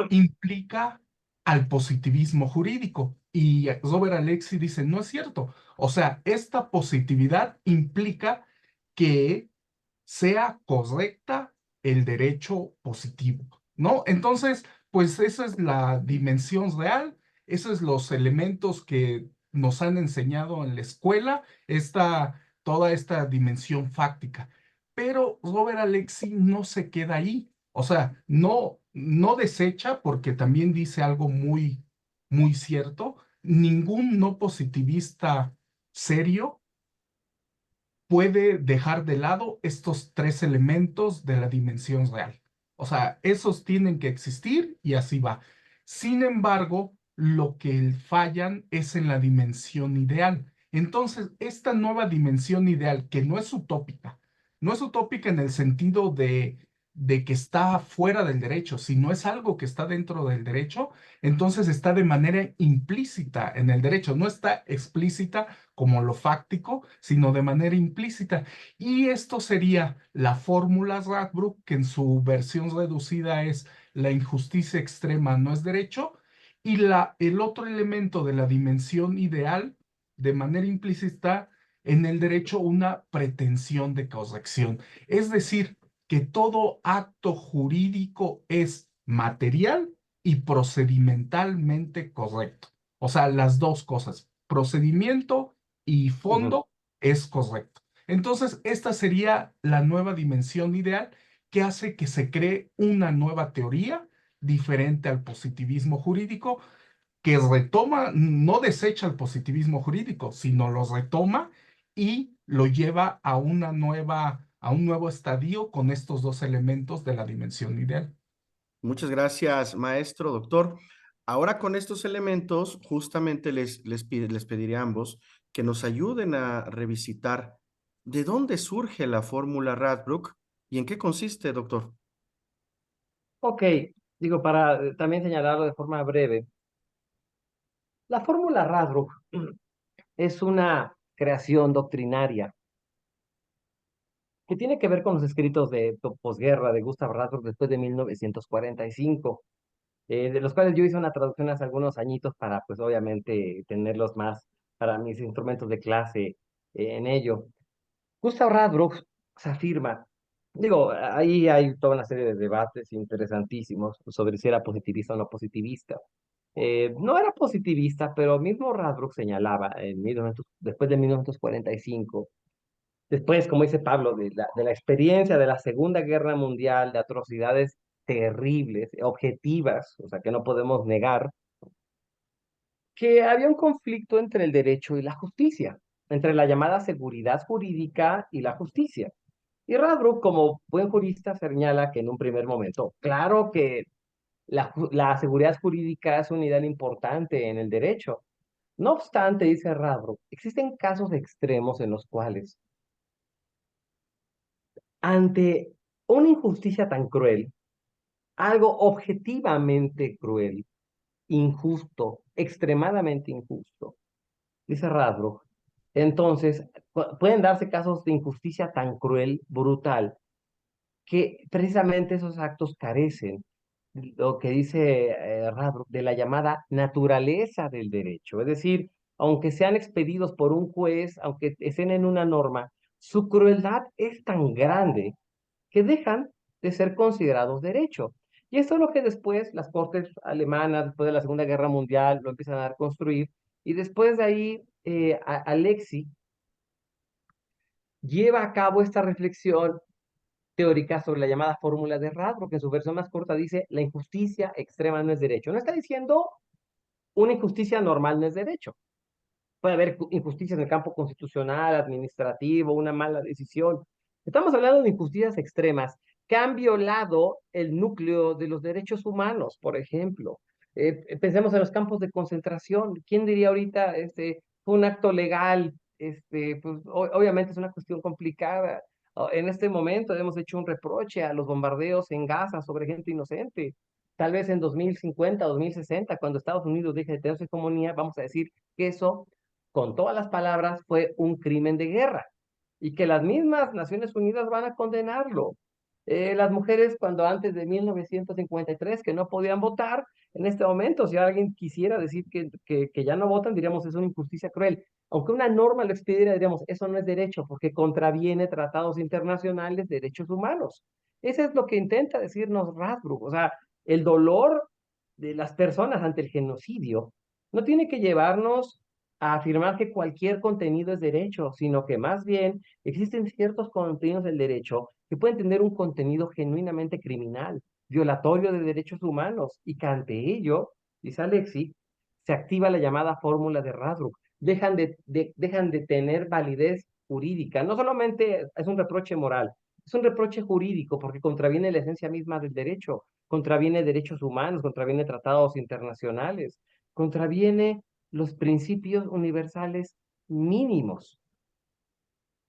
implica al positivismo jurídico. Y Robert Alexi dice, no es cierto. O sea, esta positividad implica que sea correcta el derecho positivo, ¿no? Entonces, pues esa es la dimensión real, esos son los elementos que nos han enseñado en la escuela, toda esta dimensión fáctica. Pero Robert Alexi no se queda ahí, o sea, no desecha, porque también dice algo muy, muy cierto, ningún no positivista serio puede dejar de lado estos tres elementos de la dimensión real. O sea, esos tienen que existir y así va. Sin embargo, lo que fallan es en la dimensión ideal. Entonces, esta nueva dimensión ideal, que no es utópica, no es utópica en el sentido de que está fuera del derecho, sino es algo que está dentro del derecho, entonces está de manera implícita en el derecho, no está explícita como lo fáctico, sino de manera implícita. Y esto sería la fórmula Radbruch, que en su versión reducida es la injusticia extrema no es derecho, y el otro elemento de la dimensión ideal, de manera implícita, en el derecho una pretensión de corrección. Es decir, que todo acto jurídico es material y procedimentalmente correcto. O sea, las dos cosas, procedimiento y Ujú. fondo, es correcto. Entonces, esta sería la nueva dimensión ideal que hace que se cree una nueva teoría diferente al positivismo jurídico, que retoma, no desecha el positivismo jurídico, sino lo retoma y lo lleva a un nuevo estadio con estos dos elementos de la dimensión ideal. Muchas gracias, maestro, doctor. Ahora con estos elementos, justamente les pediré a ambos que nos ayuden a revisitar de dónde surge la fórmula Radbruch y en qué consiste, doctor. Ok, digo, para también señalarlo de forma breve, la fórmula Radbruch es una creación doctrinaria que tiene que ver con los escritos de posguerra de Gustav Radbruch después de 1945, de los cuales yo hice una traducción hace algunos añitos para, pues obviamente, tenerlos más para mis instrumentos de clase en ello. Gustav Radbruch se afirma, digo, ahí hay toda una serie de debates interesantísimos sobre si era positivista o no positivista. No era positivista, pero mismo Radbruch señalaba después de 1945, después, como dice Pablo, de la experiencia de la Segunda Guerra Mundial, de atrocidades terribles, objetivas, o sea, que no podemos negar, que había un conflicto entre el derecho y la justicia, entre la llamada seguridad jurídica y la justicia. Y Radbruch, como buen jurista, señala que en un primer momento, claro que la seguridad jurídica es una unidad importante en el derecho. No obstante, dice Radbruch, existen casos extremos en los cuales, ante una injusticia tan cruel, algo objetivamente cruel, injusto, extremadamente injusto, dice Radbruch, entonces pueden darse casos de injusticia tan cruel, brutal, que precisamente esos actos carecen, lo que dice Radbruch, de la llamada naturaleza del derecho. Es decir, aunque sean expedidos por un juez, aunque estén en una norma, su crueldad es tan grande que dejan de ser considerados derecho. Y esto es lo que después las cortes alemanas, después de la Segunda Guerra Mundial, lo empiezan a construir. Y después de ahí, Alexi lleva a cabo esta reflexión teórica sobre la llamada fórmula de Radbruch, que en su versión más corta dice, la injusticia extrema no es derecho. No está diciendo una injusticia normal no es derecho. Puede haber injusticias en el campo constitucional, administrativo, una mala decisión. Estamos hablando de injusticias extremas que han violado el núcleo de los derechos humanos, por ejemplo. Pensemos en los campos de concentración. ¿Quién diría ahorita, fue un acto legal? Pues, obviamente es una cuestión complicada. En este momento hemos hecho un reproche a los bombardeos en Gaza sobre gente inocente. Tal vez en 2050, 2060, cuando Estados Unidos deje de tener su hegemonía, vamos a decir que eso, con todas las palabras, fue un crimen de guerra y que las mismas Naciones Unidas van a condenarlo. Las mujeres, cuando antes de 1953, que no podían votar, en este momento, si alguien quisiera decir que ya no votan, diríamos es una injusticia cruel. Aunque una norma lo expidiera, diríamos eso no es derecho porque contraviene tratados internacionales de derechos humanos. Eso es lo que intenta decirnos Radbruch. O sea, el dolor de las personas ante el genocidio no tiene que llevarnos a afirmar que cualquier contenido es derecho, sino que más bien existen ciertos contenidos del derecho que pueden tener un contenido genuinamente criminal, violatorio de derechos humanos, y que ante ello, dice Alexi, se activa la llamada fórmula de Radbruch. Dejan de tener validez jurídica. No solamente es un reproche moral, es un reproche jurídico porque contraviene la esencia misma del derecho, contraviene derechos humanos, contraviene tratados internacionales, contraviene los principios universales mínimos.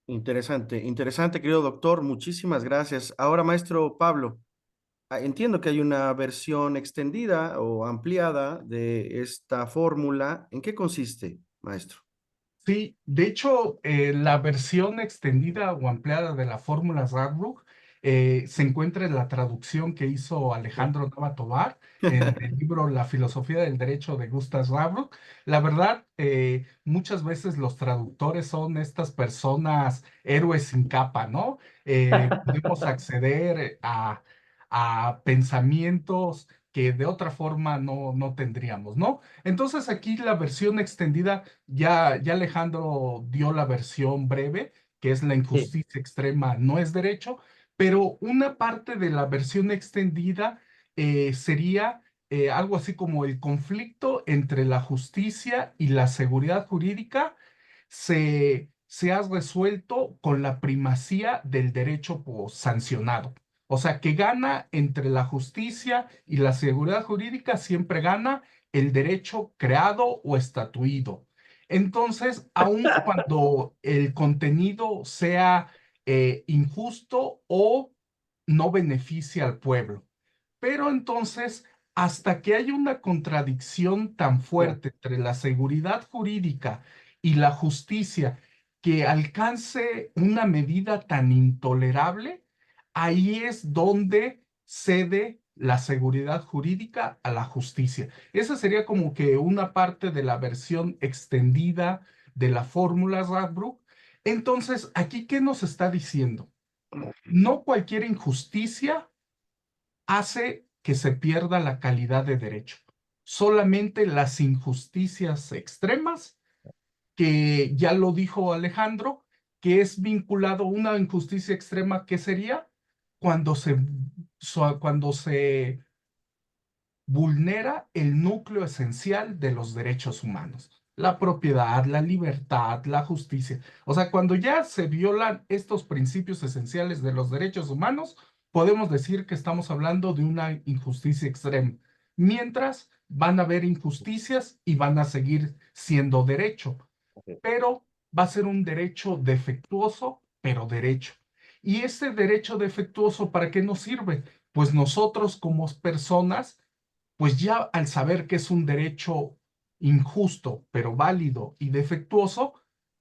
Interesante, interesante, querido doctor. Muchísimas gracias. Ahora, maestro Pablo, entiendo que hay una versión extendida o ampliada de esta fórmula. ¿En qué consiste, maestro? Sí, de hecho, la versión extendida o ampliada de la fórmula Radbruch se encuentra en la traducción que hizo Alejandro Nava Tovar en el libro La filosofía del derecho de Gustav Radbruch. La verdad, muchas veces los traductores son estas personas héroes sin capa, ¿no? Podemos acceder a pensamientos que de otra forma no tendríamos, ¿no? Entonces aquí la versión extendida ya Alejandro dio la versión breve, que es la Sí, injusticia extrema no es derecho, pero una parte de la versión extendida sería algo así como el conflicto entre la justicia y la seguridad jurídica se ha resuelto con la primacía del derecho sancionado. O sea, que gana entre la justicia y la seguridad jurídica, siempre gana el derecho creado o estatuido. Entonces, aun cuando el contenido sea injusto o no beneficia al pueblo. Pero entonces, hasta que haya una contradicción tan fuerte entre la seguridad jurídica y la justicia que alcance una medida tan intolerable, ahí es donde cede la seguridad jurídica a la justicia. Esa sería como que una parte de la versión extendida de la fórmula Radbruch. Entonces, aquí, ¿qué nos está diciendo? No cualquier injusticia hace que se pierda la calidad de derecho. Solamente las injusticias extremas, que ya lo dijo Alejandro, que es vinculado a una injusticia extrema, ¿qué sería? Cuando cuando se vulnera el núcleo esencial de los derechos humanos. La propiedad, la libertad, la justicia. O sea, cuando ya se violan estos principios esenciales de los derechos humanos, podemos decir que estamos hablando de una injusticia extrema. mientras van a haber injusticias y van a seguir siendo derecho, Ok. pero va a ser un derecho defectuoso, pero derecho. ¿Y ese derecho defectuoso para qué nos sirve? Pues nosotros como personas, pues ya al saber que es un derecho injusto, pero válido y defectuoso,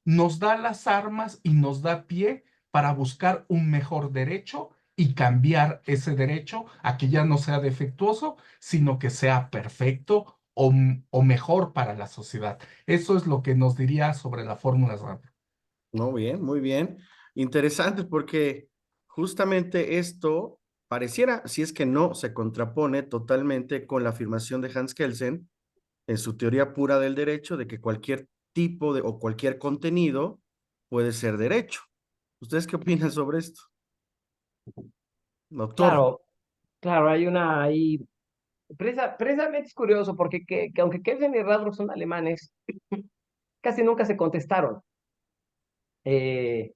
nos da las armas y nos da pie para buscar un mejor derecho y cambiar ese derecho a que ya no sea defectuoso, sino que sea perfecto o mejor para la sociedad. Eso es lo que nos diría sobre la fórmula RAP. Muy bien, muy bien. Interesante porque justamente esto pareciera, si es que no, se contrapone totalmente con la afirmación de Hans Kelsen en su teoría pura del derecho de que cualquier tipo de o cualquier contenido puede ser derecho. ¿Ustedes qué opinan sobre esto, doctor? Claro, claro, precisamente es curioso porque que aunque Kelsen y Radbruch son alemanes, casi nunca se contestaron. Eh,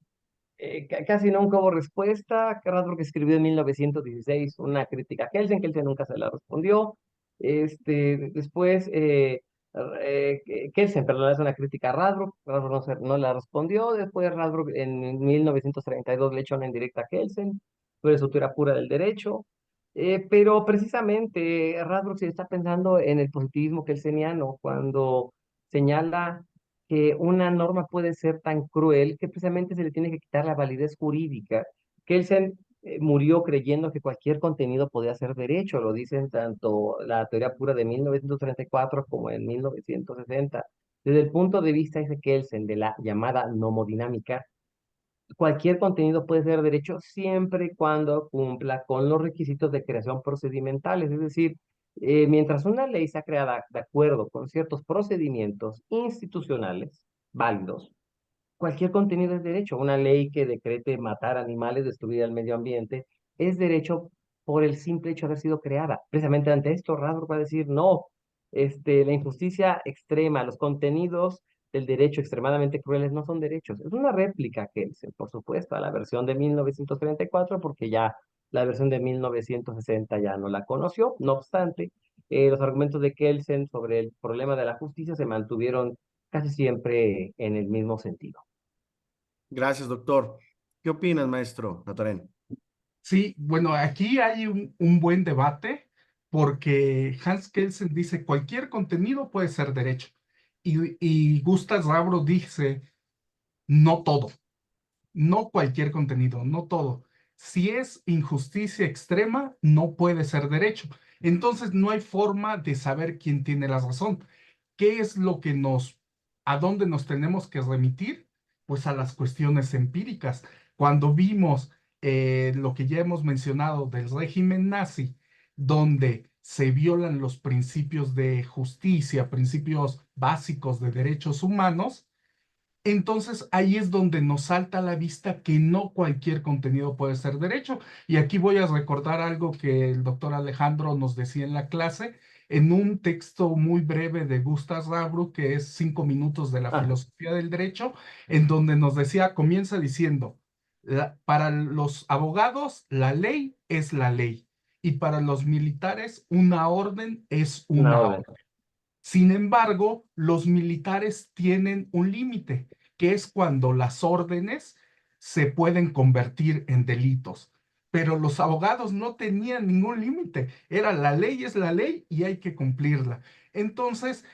Casi nunca hubo respuesta. Radbruch escribió en 1916 una crítica a Kelsen, Kelsen nunca se la respondió. Después, Kelsen, perdón, es una crítica a Radbruch, Radbruch no la respondió. Después Radbruch en 1932 le echó una indirecta a Kelsen sobre su teoría pura del derecho. Pero precisamente Radbruch se está pensando en el positivismo kelseniano cuando señala que una norma puede ser tan cruel que precisamente se le tiene que quitar la validez jurídica. Kelsen murió creyendo que cualquier contenido podía ser derecho, lo dicen tanto la teoría pura de 1934 como en 1960. Desde el punto de vista, dice Kelsen, de la llamada nomodinámica, cualquier contenido puede ser derecho siempre y cuando cumpla con los requisitos de creación procedimentales, es decir, mientras una ley sea creada de acuerdo con ciertos procedimientos institucionales válidos, cualquier contenido es derecho. Una ley que decrete matar animales, destruir el medio ambiente, es derecho por el simple hecho de haber sido creada. Precisamente ante esto, Radbruch va a decir, no, la injusticia extrema, los contenidos del derecho extremadamente crueles no son derechos. Es una réplica, Kelsen, por supuesto, a la versión de 1934, porque ya la versión de 1960 ya no la conoció. No obstante, los argumentos de Kelsen sobre el problema de la justicia se mantuvieron casi siempre en el mismo sentido. Gracias, doctor. ¿Qué opinas, maestro Natarén? Sí, bueno, aquí hay un buen debate porque Hans Kelsen dice cualquier contenido puede ser derecho y Gustav Rabro dice no todo, no cualquier contenido, no todo. Si es injusticia extrema, no puede ser derecho. Entonces no hay forma de saber quién tiene la razón. ¿Qué es lo que a dónde nos tenemos que remitir? Pues a las cuestiones empíricas. Cuando vimos lo que ya hemos mencionado del régimen nazi, donde se violan los principios de justicia, principios básicos de derechos humanos, entonces ahí es donde nos salta a la vista que no cualquier contenido puede ser derecho. Y aquí voy a recordar algo que el doctor Alejandro nos decía en la clase, en un texto muy breve de Gustav Rabru, que es 5 minutos de la Ah, filosofía del derecho, en donde nos decía, comienza diciendo, para los abogados la ley es la ley y para los militares una orden es una una orden. orden. Sin embargo, los militares tienen un límite, que es cuando las órdenes se pueden convertir en delitos. Pero los abogados no tenían ningún límite. Era la ley es la ley y hay que cumplirla. Entonces,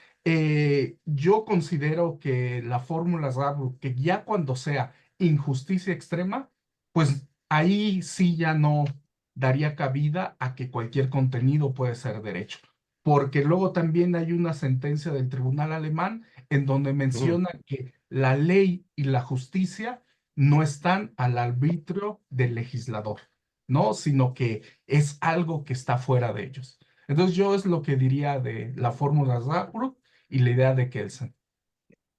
yo considero que la fórmula Rabru, que ya cuando sea injusticia extrema, pues ahí sí ya no daría cabida a que cualquier contenido puede ser derecho porque luego también hay una sentencia del tribunal alemán en donde Ujú. menciona que la ley y la justicia no están al arbitrio del legislador, ¿no? Sino que es algo que está fuera de ellos. Entonces yo es lo que diría de la fórmula Rathbun y la idea de Kelsen.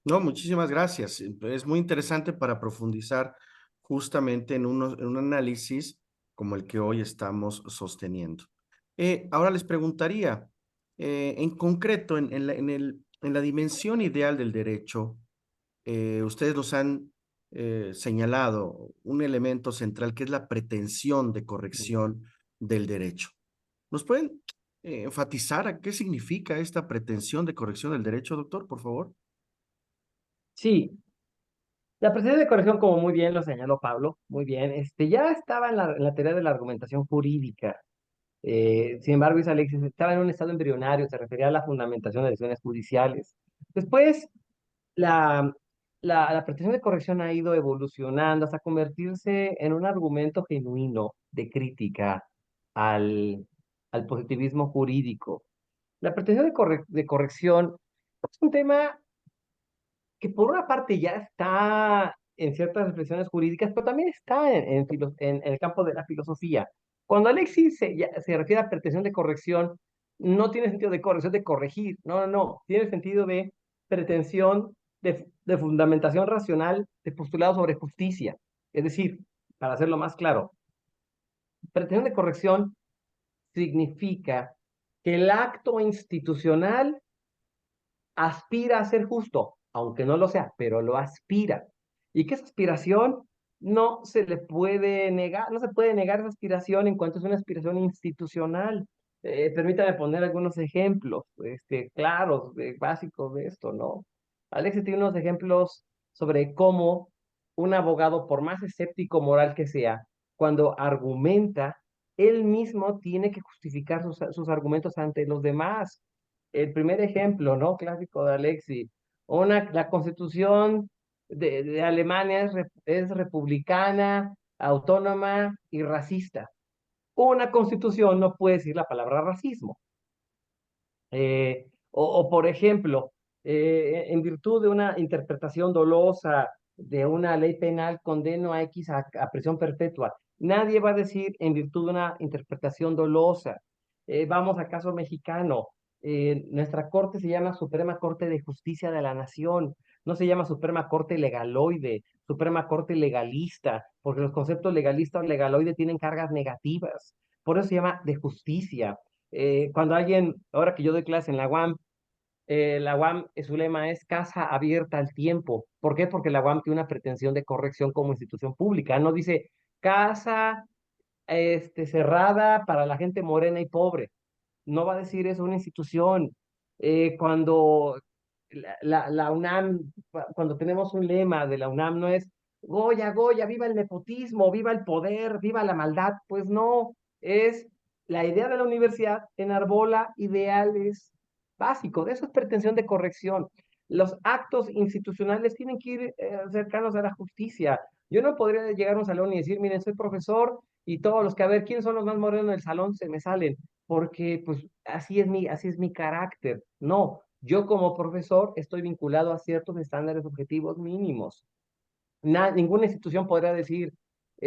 No, muchísimas gracias. Es muy interesante para profundizar justamente en un análisis como el que hoy estamos sosteniendo. Ahora les preguntaría, en concreto, en la dimensión ideal del derecho, ustedes nos han señalado un elemento central que es la pretensión de corrección del derecho. ¿Nos pueden enfatizar a qué significa esta pretensión de corrección del derecho, doctor, por favor? Sí, la pretensión de corrección, como muy bien lo señaló Pablo, muy bien, ya estaba en la teoría de la argumentación jurídica. Sin embargo, dice Alexis, estaba en un estado embrionario, se refería a la fundamentación de decisiones judiciales. Después, la, la pretensión de corrección ha ido evolucionando hasta convertirse en un argumento genuino de crítica al, al positivismo jurídico. La pretensión de corrección es un tema que por una parte ya está en ciertas reflexiones jurídicas, pero también está en el campo de la filosofía. Cuando Alexis se refiere a pretensión de corrección, no tiene sentido de corrección de corregir, no, no, no, tiene sentido de pretensión de fundamentación racional de postulados sobre justicia. Es decir, para hacerlo más claro, pretensión de corrección significa que el acto institucional aspira a ser justo, aunque no lo sea, pero lo aspira. Y que esa aspiración no se le puede negar, no se puede negar esa aspiración en cuanto es una aspiración institucional. Permítame poner algunos ejemplos, claros, básicos de esto, ¿no? Alex tiene unos ejemplos sobre cómo un abogado, por más escéptico moral que sea, cuando argumenta, él mismo tiene que justificar sus argumentos ante los demás. El primer ejemplo, ¿no? Clásico de Alexi. La constitución de Alemania es republicana, autónoma y racista. Una constitución no puede decir la palabra racismo. Por ejemplo, en virtud de una interpretación dolosa de una ley penal, condeno a X a prisión perpetua. Nadie va a decir en virtud de una interpretación dolosa. Vamos a caso mexicano. Nuestra corte se llama Suprema Corte de Justicia de la Nación. No se llama Suprema Corte Legaloide, Suprema Corte Legalista, porque los conceptos legalista o legaloide tienen cargas negativas. Por eso se llama de justicia. Cuando alguien, ahora que yo doy clase en la UAM, su lema es casa abierta al tiempo. ¿Por qué? Porque la UAM tiene una pretensión de corrección como institución pública. No dice casa cerrada para la gente morena y pobre. No va a decir eso una institución. Cuando la UNAM, cuando tenemos un lema de la UNAM, no es Goya, Goya, viva el nepotismo, viva el poder, viva la maldad. Pues no, es la idea de la universidad enarbola ideales básicos. Eso es pretensión de corrección. Los actos institucionales tienen que ir cercanos a la justicia. Yo no podría llegar a un salón y decir, miren, soy profesor y todos los que, a ver, ¿quiénes son los más morenos del salón? Se me salen, porque pues así es mi carácter. No, yo como profesor estoy vinculado a ciertos estándares objetivos mínimos. Ninguna institución podrá decir,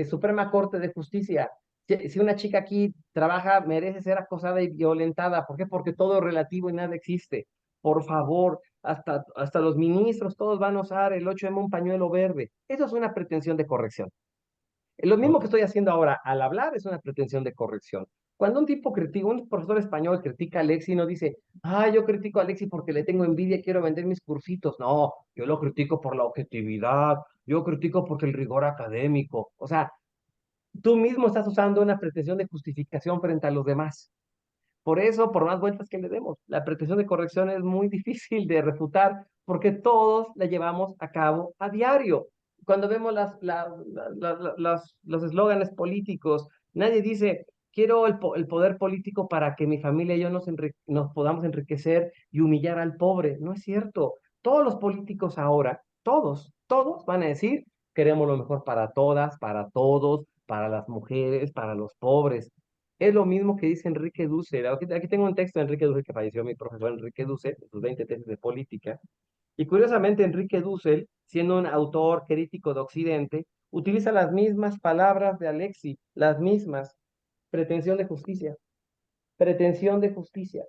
Suprema Corte de Justicia, si una chica aquí trabaja, merece ser acosada y violentada. ¿Por qué? Porque todo es relativo y nada existe. Por favor, hasta los ministros, todos van a usar el 8M un pañuelo verde. Eso es una pretensión de corrección. Lo mismo que estoy haciendo ahora al hablar es una pretensión de corrección. Cuando un tipo critica, un profesor español critica a Alexi, no dice, yo critico a Alexi porque le tengo envidia y quiero vender mis cursitos. No, yo lo critico por la objetividad, yo critico porque el rigor académico. O sea, tú mismo estás usando una pretensión de justificación frente a los demás. Por eso, por más vueltas que le demos, la pretensión de corrección es muy difícil de refutar porque todos la llevamos a cabo a diario. Cuando vemos los eslóganes políticos, nadie dice, quiero el poder político para que mi familia y yo nos podamos enriquecer y humillar al pobre. No es cierto. Todos los políticos ahora, todos van a decir, queremos lo mejor para todas, para todos, para las mujeres, para los pobres. Es lo mismo que dice Enrique Dussel. Aquí tengo un texto de Enrique Dussel que falleció mi profesor Enrique Dussel, en sus 20 tesis de política. Y curiosamente, Enrique Dussel, siendo un autor crítico de Occidente, utiliza las mismas palabras de Alexi, las mismas. Pretensión de justicia. Pretensión de justicia.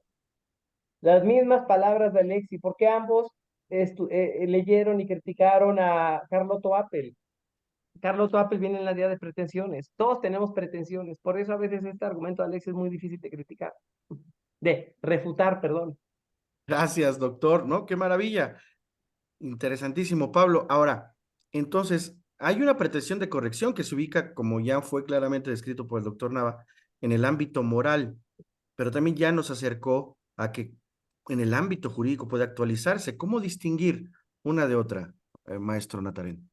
Las mismas palabras de Alexi, porque ambos leyeron y criticaron a Carlotto Appel. Carlos Apple viene en la idea de pretensiones. Todos tenemos pretensiones. Por eso a veces este argumento de Alex es muy difícil de criticar. De refutar, perdón. Gracias, doctor, ¿no? Qué maravilla. Interesantísimo, Pablo. Ahora, entonces, hay una pretensión de corrección que se ubica, como ya fue claramente descrito por el doctor Nava, en el ámbito moral. pero también ya nos acercó a que en el ámbito jurídico puede actualizarse. ¿Cómo distinguir una de otra, maestro Natarén?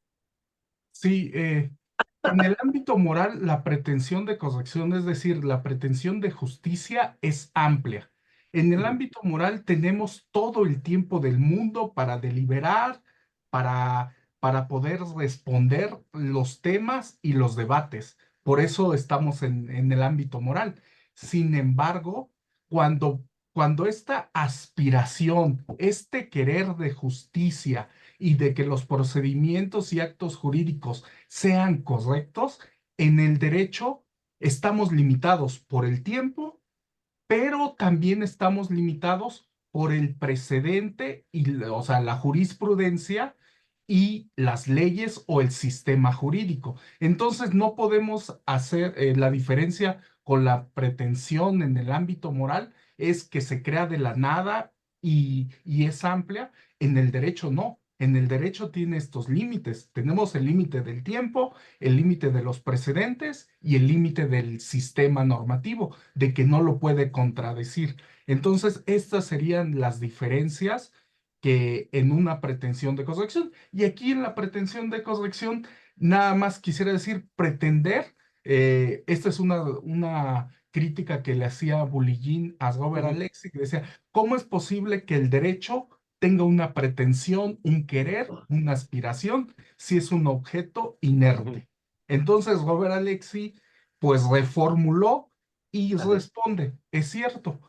Sí, en el ámbito moral, la pretensión de corrección, es decir, la pretensión de justicia es amplia. En el Ujú, ámbito moral tenemos todo el tiempo del mundo para deliberar, para poder responder los temas y los debates. Por eso estamos en el ámbito moral. Sin embargo, cuando esta aspiración, este querer de justicia y de que los procedimientos y actos jurídicos sean correctos, en el derecho estamos limitados por el tiempo, pero también estamos limitados por el precedente y, o sea, la jurisprudencia y las leyes o el sistema jurídico. Entonces, no podemos hacer la diferencia con la pretensión en el ámbito moral, es que se crea de la nada y es amplia. En el derecho no. En el derecho tiene estos límites. Tenemos el límite del tiempo, el límite de los precedentes y el límite del sistema normativo, de que no lo puede contradecir. Entonces, estas serían las diferencias que en una pretensión de corrección. Y aquí en la pretensión de corrección, nada más quisiera decir pretender. Esta es una crítica que le hacía Bulligin a Robert ujú, Alexi, que decía, ¿cómo es posible que el derecho tenga una pretensión, un querer, una aspiración, si es un objeto ujú. inerte? Entonces Robert Alexi pues reformuló y Así es. responde, es cierto,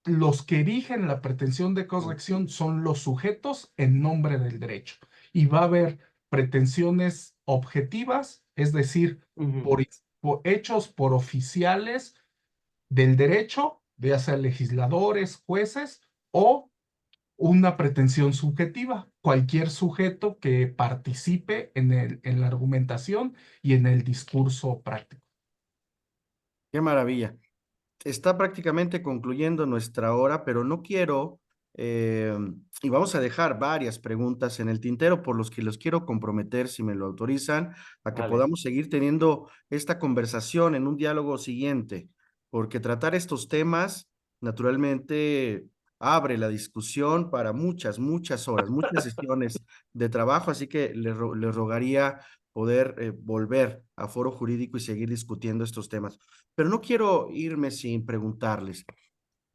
los que erigen la pretensión de Ujú, corrección son los sujetos en nombre del derecho. Y va a haber pretensiones objetivas, es decir, ujú. por hechos por oficiales del derecho, ya sea legisladores, jueces, o una pretensión subjetiva, cualquier sujeto que participe en la argumentación y en el discurso práctico. Qué maravilla. Está prácticamente concluyendo nuestra hora, pero no quiero, eh, y vamos a dejar varias preguntas en el tintero por los que los quiero comprometer, si me lo autorizan, a que Vale. podamos seguir teniendo esta conversación en un diálogo siguiente, porque tratar estos temas, naturalmente, abre la discusión para muchas, muchas horas, muchas sesiones de trabajo, así que le rogaría poder volver a foro jurídico y seguir discutiendo estos temas. Pero no quiero irme sin preguntarles.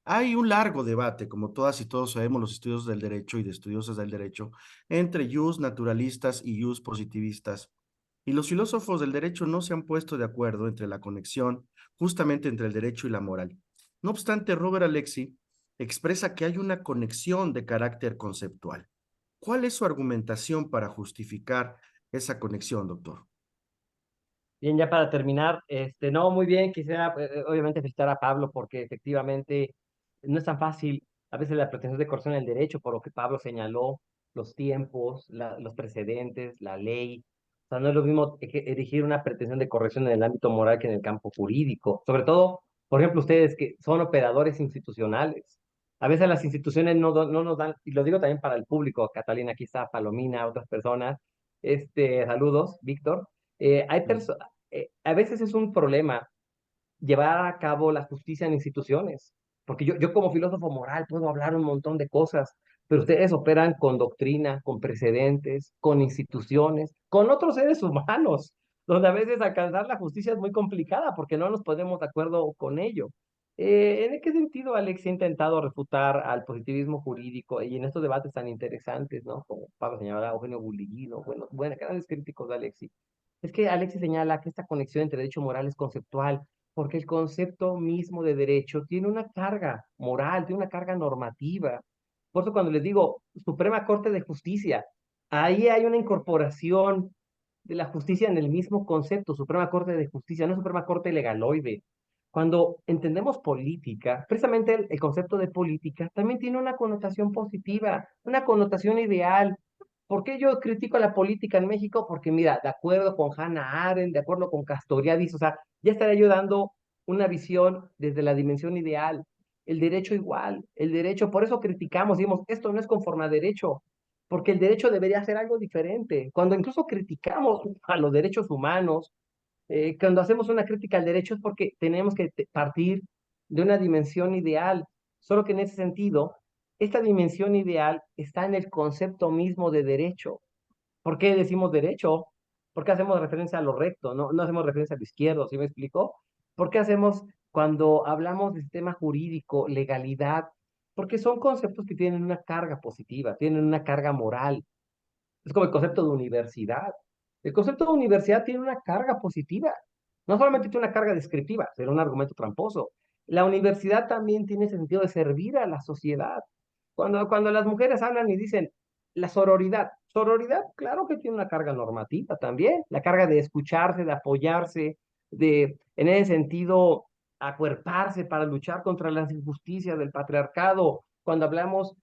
Hay un largo debate, como todas y todos sabemos, los estudios del derecho y de estudiosos del derecho, entre jus naturalistas y jus positivistas. Y los filósofos del derecho no se han puesto de acuerdo entre la conexión justamente entre el derecho y la moral. No obstante, Robert Alexi expresa que hay una conexión de carácter conceptual. ¿Cuál es su argumentación para justificar esa conexión, doctor? Bien, ya para terminar, no, muy bien, quisiera obviamente felicitar a Pablo porque efectivamente no es tan fácil a veces la pretensión de corrección en el derecho, por lo que Pablo señaló, los tiempos, los precedentes, la ley. O sea, no es lo mismo erigir una pretensión de corrección en el ámbito moral que en el campo jurídico. Sobre todo, por ejemplo, ustedes que son operadores institucionales. A veces las instituciones no nos dan, y lo digo también para el público, Catalina, aquí está Palomina, otras personas. Saludos, Víctor. A veces es un problema llevar a cabo la justicia en instituciones, porque yo como filósofo moral puedo hablar un montón de cosas, pero ustedes operan con doctrina, con precedentes, con instituciones, con otros seres humanos, donde a veces alcanzar la justicia es muy complicada porque no nos ponemos de acuerdo con ello. ¿En qué sentido Alex ha intentado refutar al positivismo jurídico y en estos debates tan interesantes, ¿no? Como Pablo señalaba, Eugenio Bulliguino, bueno, grandes críticos de Alexis. Es que Alexis señala que esta conexión entre derecho moral es conceptual, porque el concepto mismo de derecho tiene una carga moral, tiene una carga normativa. Por eso cuando les digo Suprema Corte de Justicia, ahí hay una incorporación de la justicia en el mismo concepto, Suprema Corte de Justicia, no Suprema Corte legaloide. Cuando entendemos política, precisamente el concepto de política también tiene una connotación positiva, una connotación ideal. ¿Por qué yo critico la política en México? Porque mira, de acuerdo con Hannah Arendt, de acuerdo con Castoriadis, o sea, ya estaría yo dando una visión desde la dimensión ideal. El derecho igual, el derecho, por eso criticamos, decimos, esto no es conforme a derecho, porque el derecho debería ser algo diferente. Cuando incluso criticamos a los derechos humanos, cuando hacemos una crítica al derecho es porque tenemos que partir de una dimensión ideal, solo que en ese sentido, esta dimensión ideal está en el concepto mismo de derecho. ¿Por qué decimos derecho? ¿Por qué hacemos referencia a lo recto? No hacemos referencia a lo izquierdo, ¿sí me explico? ¿Por qué hacemos cuando hablamos de sistema jurídico, legalidad? Porque son conceptos que tienen una carga positiva, tienen una carga moral. Es como el concepto de universidad. El concepto de universidad tiene una carga positiva. No solamente tiene una carga descriptiva, será un argumento tramposo. La universidad también tiene ese sentido de servir a la sociedad. Cuando las mujeres hablan y dicen la sororidad, sororidad, claro que tiene una carga normativa también, la carga de escucharse, de apoyarse, de, en ese sentido, acuerparse para luchar contra las injusticias del patriarcado. Cuando hablamos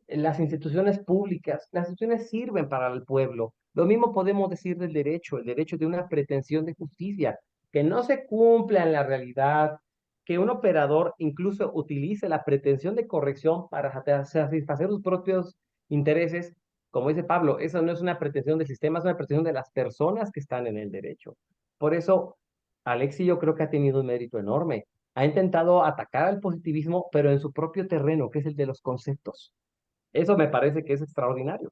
las instituciones públicas, las instituciones sirven para el pueblo. Lo mismo podemos decir del derecho, el derecho de una pretensión de justicia que no se cumpla en la realidad, que un operador incluso utilice la pretensión de corrección para satisfacer sus propios intereses. Como dice Pablo, eso no es una pretensión del sistema, es una pretensión de las personas que están en el derecho. Por eso, Alexi yo creo que ha tenido un mérito enorme. Ha intentado atacar al positivismo, pero en su propio terreno, que es el de los conceptos. Eso me parece que es extraordinario.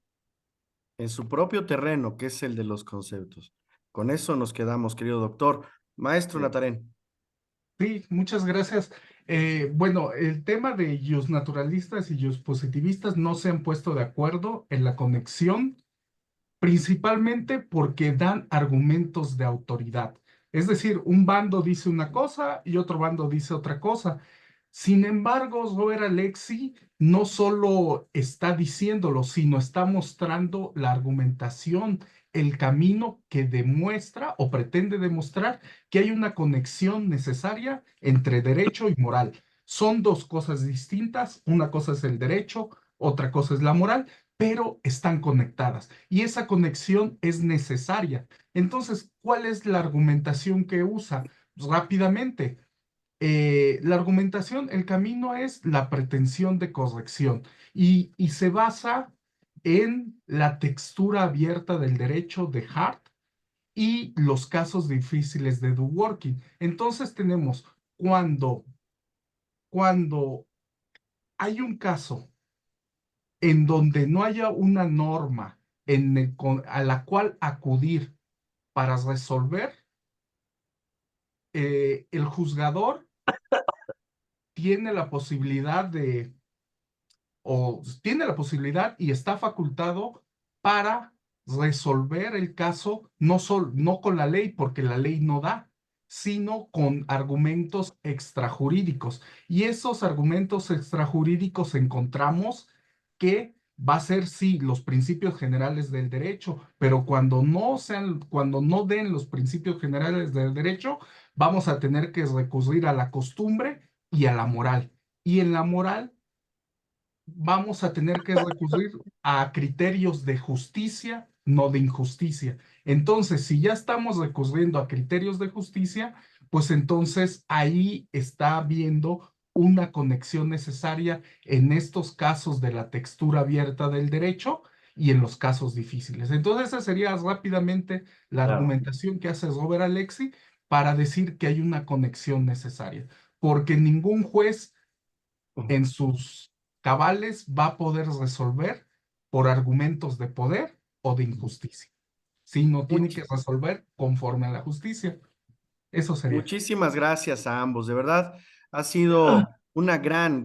En su propio terreno, que es el de los conceptos. Con eso nos quedamos, querido doctor. Maestro Sí. Natarén. Sí, muchas gracias. Bueno, el tema de naturalistas y positivistas no se han puesto de acuerdo en la conexión, principalmente porque dan argumentos de autoridad. Es decir, un bando dice una cosa y otro bando dice otra cosa. Sin embargo, Robert Alexi no solo está diciéndolo, sino está mostrando la argumentación, el camino que demuestra o pretende demostrar que hay una conexión necesaria entre derecho y moral. Son dos cosas distintas, una cosa es el derecho, otra cosa es la moral, pero están conectadas y esa conexión es necesaria. Entonces, ¿cuál es la argumentación que usa? Rápidamente, la argumentación, el camino es la pretensión de corrección y se basa en la textura abierta del derecho de Hart y los casos difíciles de Dworkin. Entonces tenemos cuando hay un caso en donde no haya una norma a la cual acudir para resolver, el juzgador tiene la posibilidad tiene la posibilidad y está facultado para resolver el caso no con la ley, porque la ley no da, sino con argumentos extrajurídicos. Y esos argumentos extrajurídicos encontramos que va a ser, sí, los principios generales del derecho, pero cuando no den los principios generales del derecho, vamos a tener que recurrir a la costumbre y a la moral. Y en la moral vamos a tener que recurrir a criterios de justicia, no de injusticia. Entonces, si ya estamos recurriendo a criterios de justicia, pues entonces ahí está habiendo una conexión necesaria en estos casos de la textura abierta del derecho y en los casos difíciles. Entonces, esa sería rápidamente la Claro. argumentación que hace Robert Alexi para decir que hay una conexión necesaria, porque ningún juez en sus cabales va a poder resolver por argumentos de poder o de injusticia. Sino tiene que Much- resolver conforme a la justicia. Eso sería. Muchísimas gracias a ambos. De verdad, ha sido una gran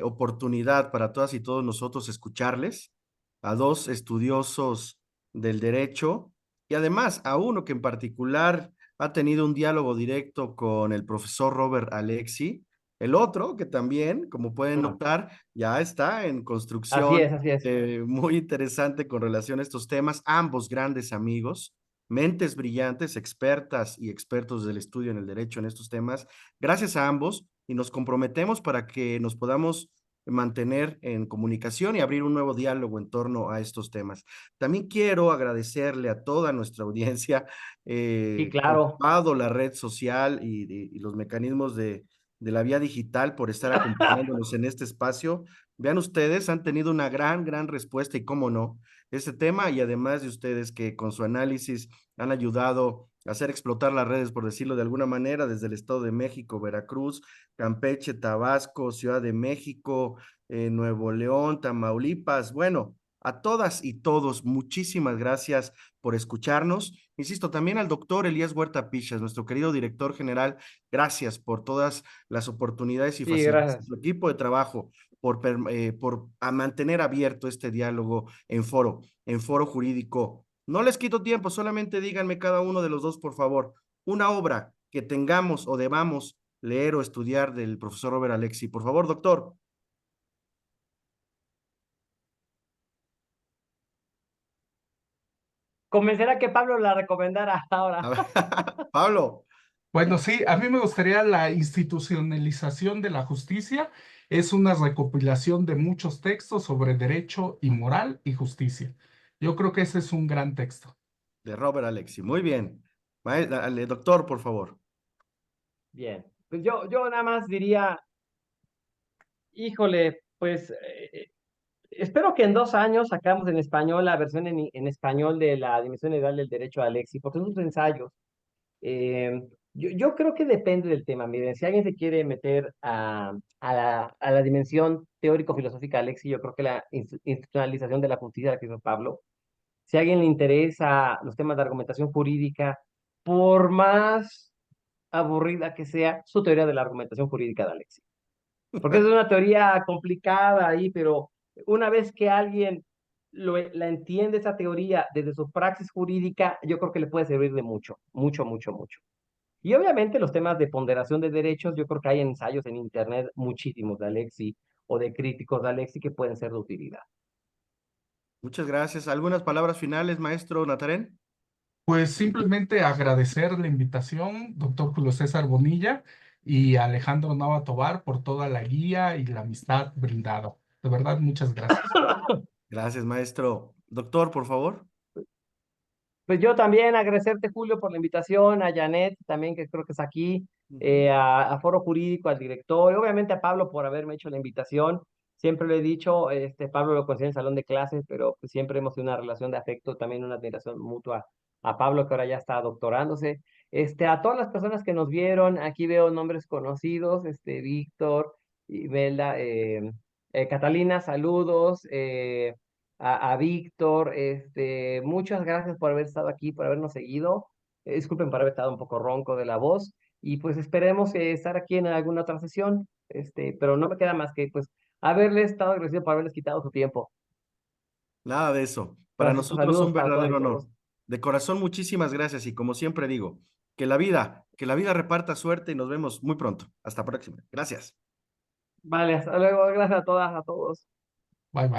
oportunidad para todas y todos nosotros escucharles a dos estudiosos del derecho y además a uno que en particular ha tenido un diálogo directo con el profesor Robert Alexi, el otro que también, como pueden notar, ya está en Así construcción, es, así es. muy interesante con relación a estos temas, ambos grandes amigos, mentes brillantes, expertas y expertos del estudio en el derecho en estos temas. Gracias a ambos y nos comprometemos para que nos podamos mantener en comunicación y abrir un nuevo diálogo en torno a estos temas. También quiero agradecerle a toda nuestra audiencia Sí, que ha claro. ocupado la red social y los mecanismos de la vía digital por estar acompañándonos en este espacio. Vean ustedes, han tenido una gran respuesta y cómo no, este tema y además de ustedes que con su análisis han ayudado a hacer explotar las redes, por decirlo de alguna manera, desde el Estado de México, Veracruz, Campeche, Tabasco, Ciudad de México, Nuevo León, Tamaulipas, bueno, a todas y todos, muchísimas gracias por escucharnos. Insisto, también al doctor Elías Huerta Pichas, nuestro querido director general, gracias por todas las oportunidades y Sí, facilidades a gracias. su equipo de trabajo, por mantener abierto este diálogo en foro jurídico. No les quito tiempo, solamente díganme cada uno de los dos, por favor, una obra que tengamos o debamos leer o estudiar del profesor Robert Alexi. Por favor, doctor. Convencerá que Pablo la recomendara ahora. A ver, Pablo. Bueno, sí, a mí me gustaría la institucionalización de la justicia. Es una recopilación de muchos textos sobre derecho y moral y justicia. Yo creo que ese es un gran texto. De Robert Alexi. Muy bien. Doctor, por favor. Bien, pues yo nada más diría, híjole, pues espero que en 2 años sacamos en español la versión en español de la Dimensión Ideal del Derecho de Alexi, porque son sus ensayos. Yo creo que depende del tema. Miren, si alguien se quiere meter a la dimensión teórico-filosófica de Alexi, yo creo que la institucionalización de la justicia, la que hizo Pablo, si a alguien le interesa los temas de argumentación jurídica, por más aburrida que sea, su teoría de la argumentación jurídica de Alexi. Porque es una teoría complicada ahí, pero una vez que alguien la entiende esa teoría desde su praxis jurídica, yo creo que le puede servir de mucho, mucho, mucho, mucho. Y obviamente los temas de ponderación de derechos, yo creo que hay ensayos en internet muchísimos de Alexi o de críticos de Alexi que pueden ser de utilidad. Muchas gracias. ¿Algunas palabras finales, maestro Natarén? Pues simplemente agradecer la invitación, doctor Julio César Bonilla y Alejandro Nava Tobar por toda la guía y la amistad brindada. De verdad, muchas gracias. Gracias, maestro. Doctor, por favor. Pues yo también agradecerte, Julio, por la invitación, a Janet también, que creo que es aquí, Ujú. a Foro Jurídico, al director, y obviamente a Pablo por haberme hecho la invitación. Siempre lo he dicho, Pablo lo conocí en el salón de clases, pero pues siempre hemos tenido una relación de afecto, también una admiración mutua a Pablo, que ahora ya está doctorándose. A todas las personas que nos vieron, aquí veo nombres conocidos, Víctor, Imelda, Catalina, saludos. A Víctor, muchas gracias por haber estado aquí, por habernos seguido. Disculpen por haber estado un poco ronco de la voz y pues esperemos estar aquí en alguna otra sesión, pero no me queda más que pues haberles estado agradecido por haberles quitado su tiempo. Nada de eso. Para Gracias, nosotros un saludos para todas y verdadero honor. todos. De corazón, muchísimas gracias y como siempre digo, que la vida reparta suerte y nos vemos muy pronto. Hasta próxima. Gracias. Vale, hasta luego, gracias a todas, a todos. Bye bye.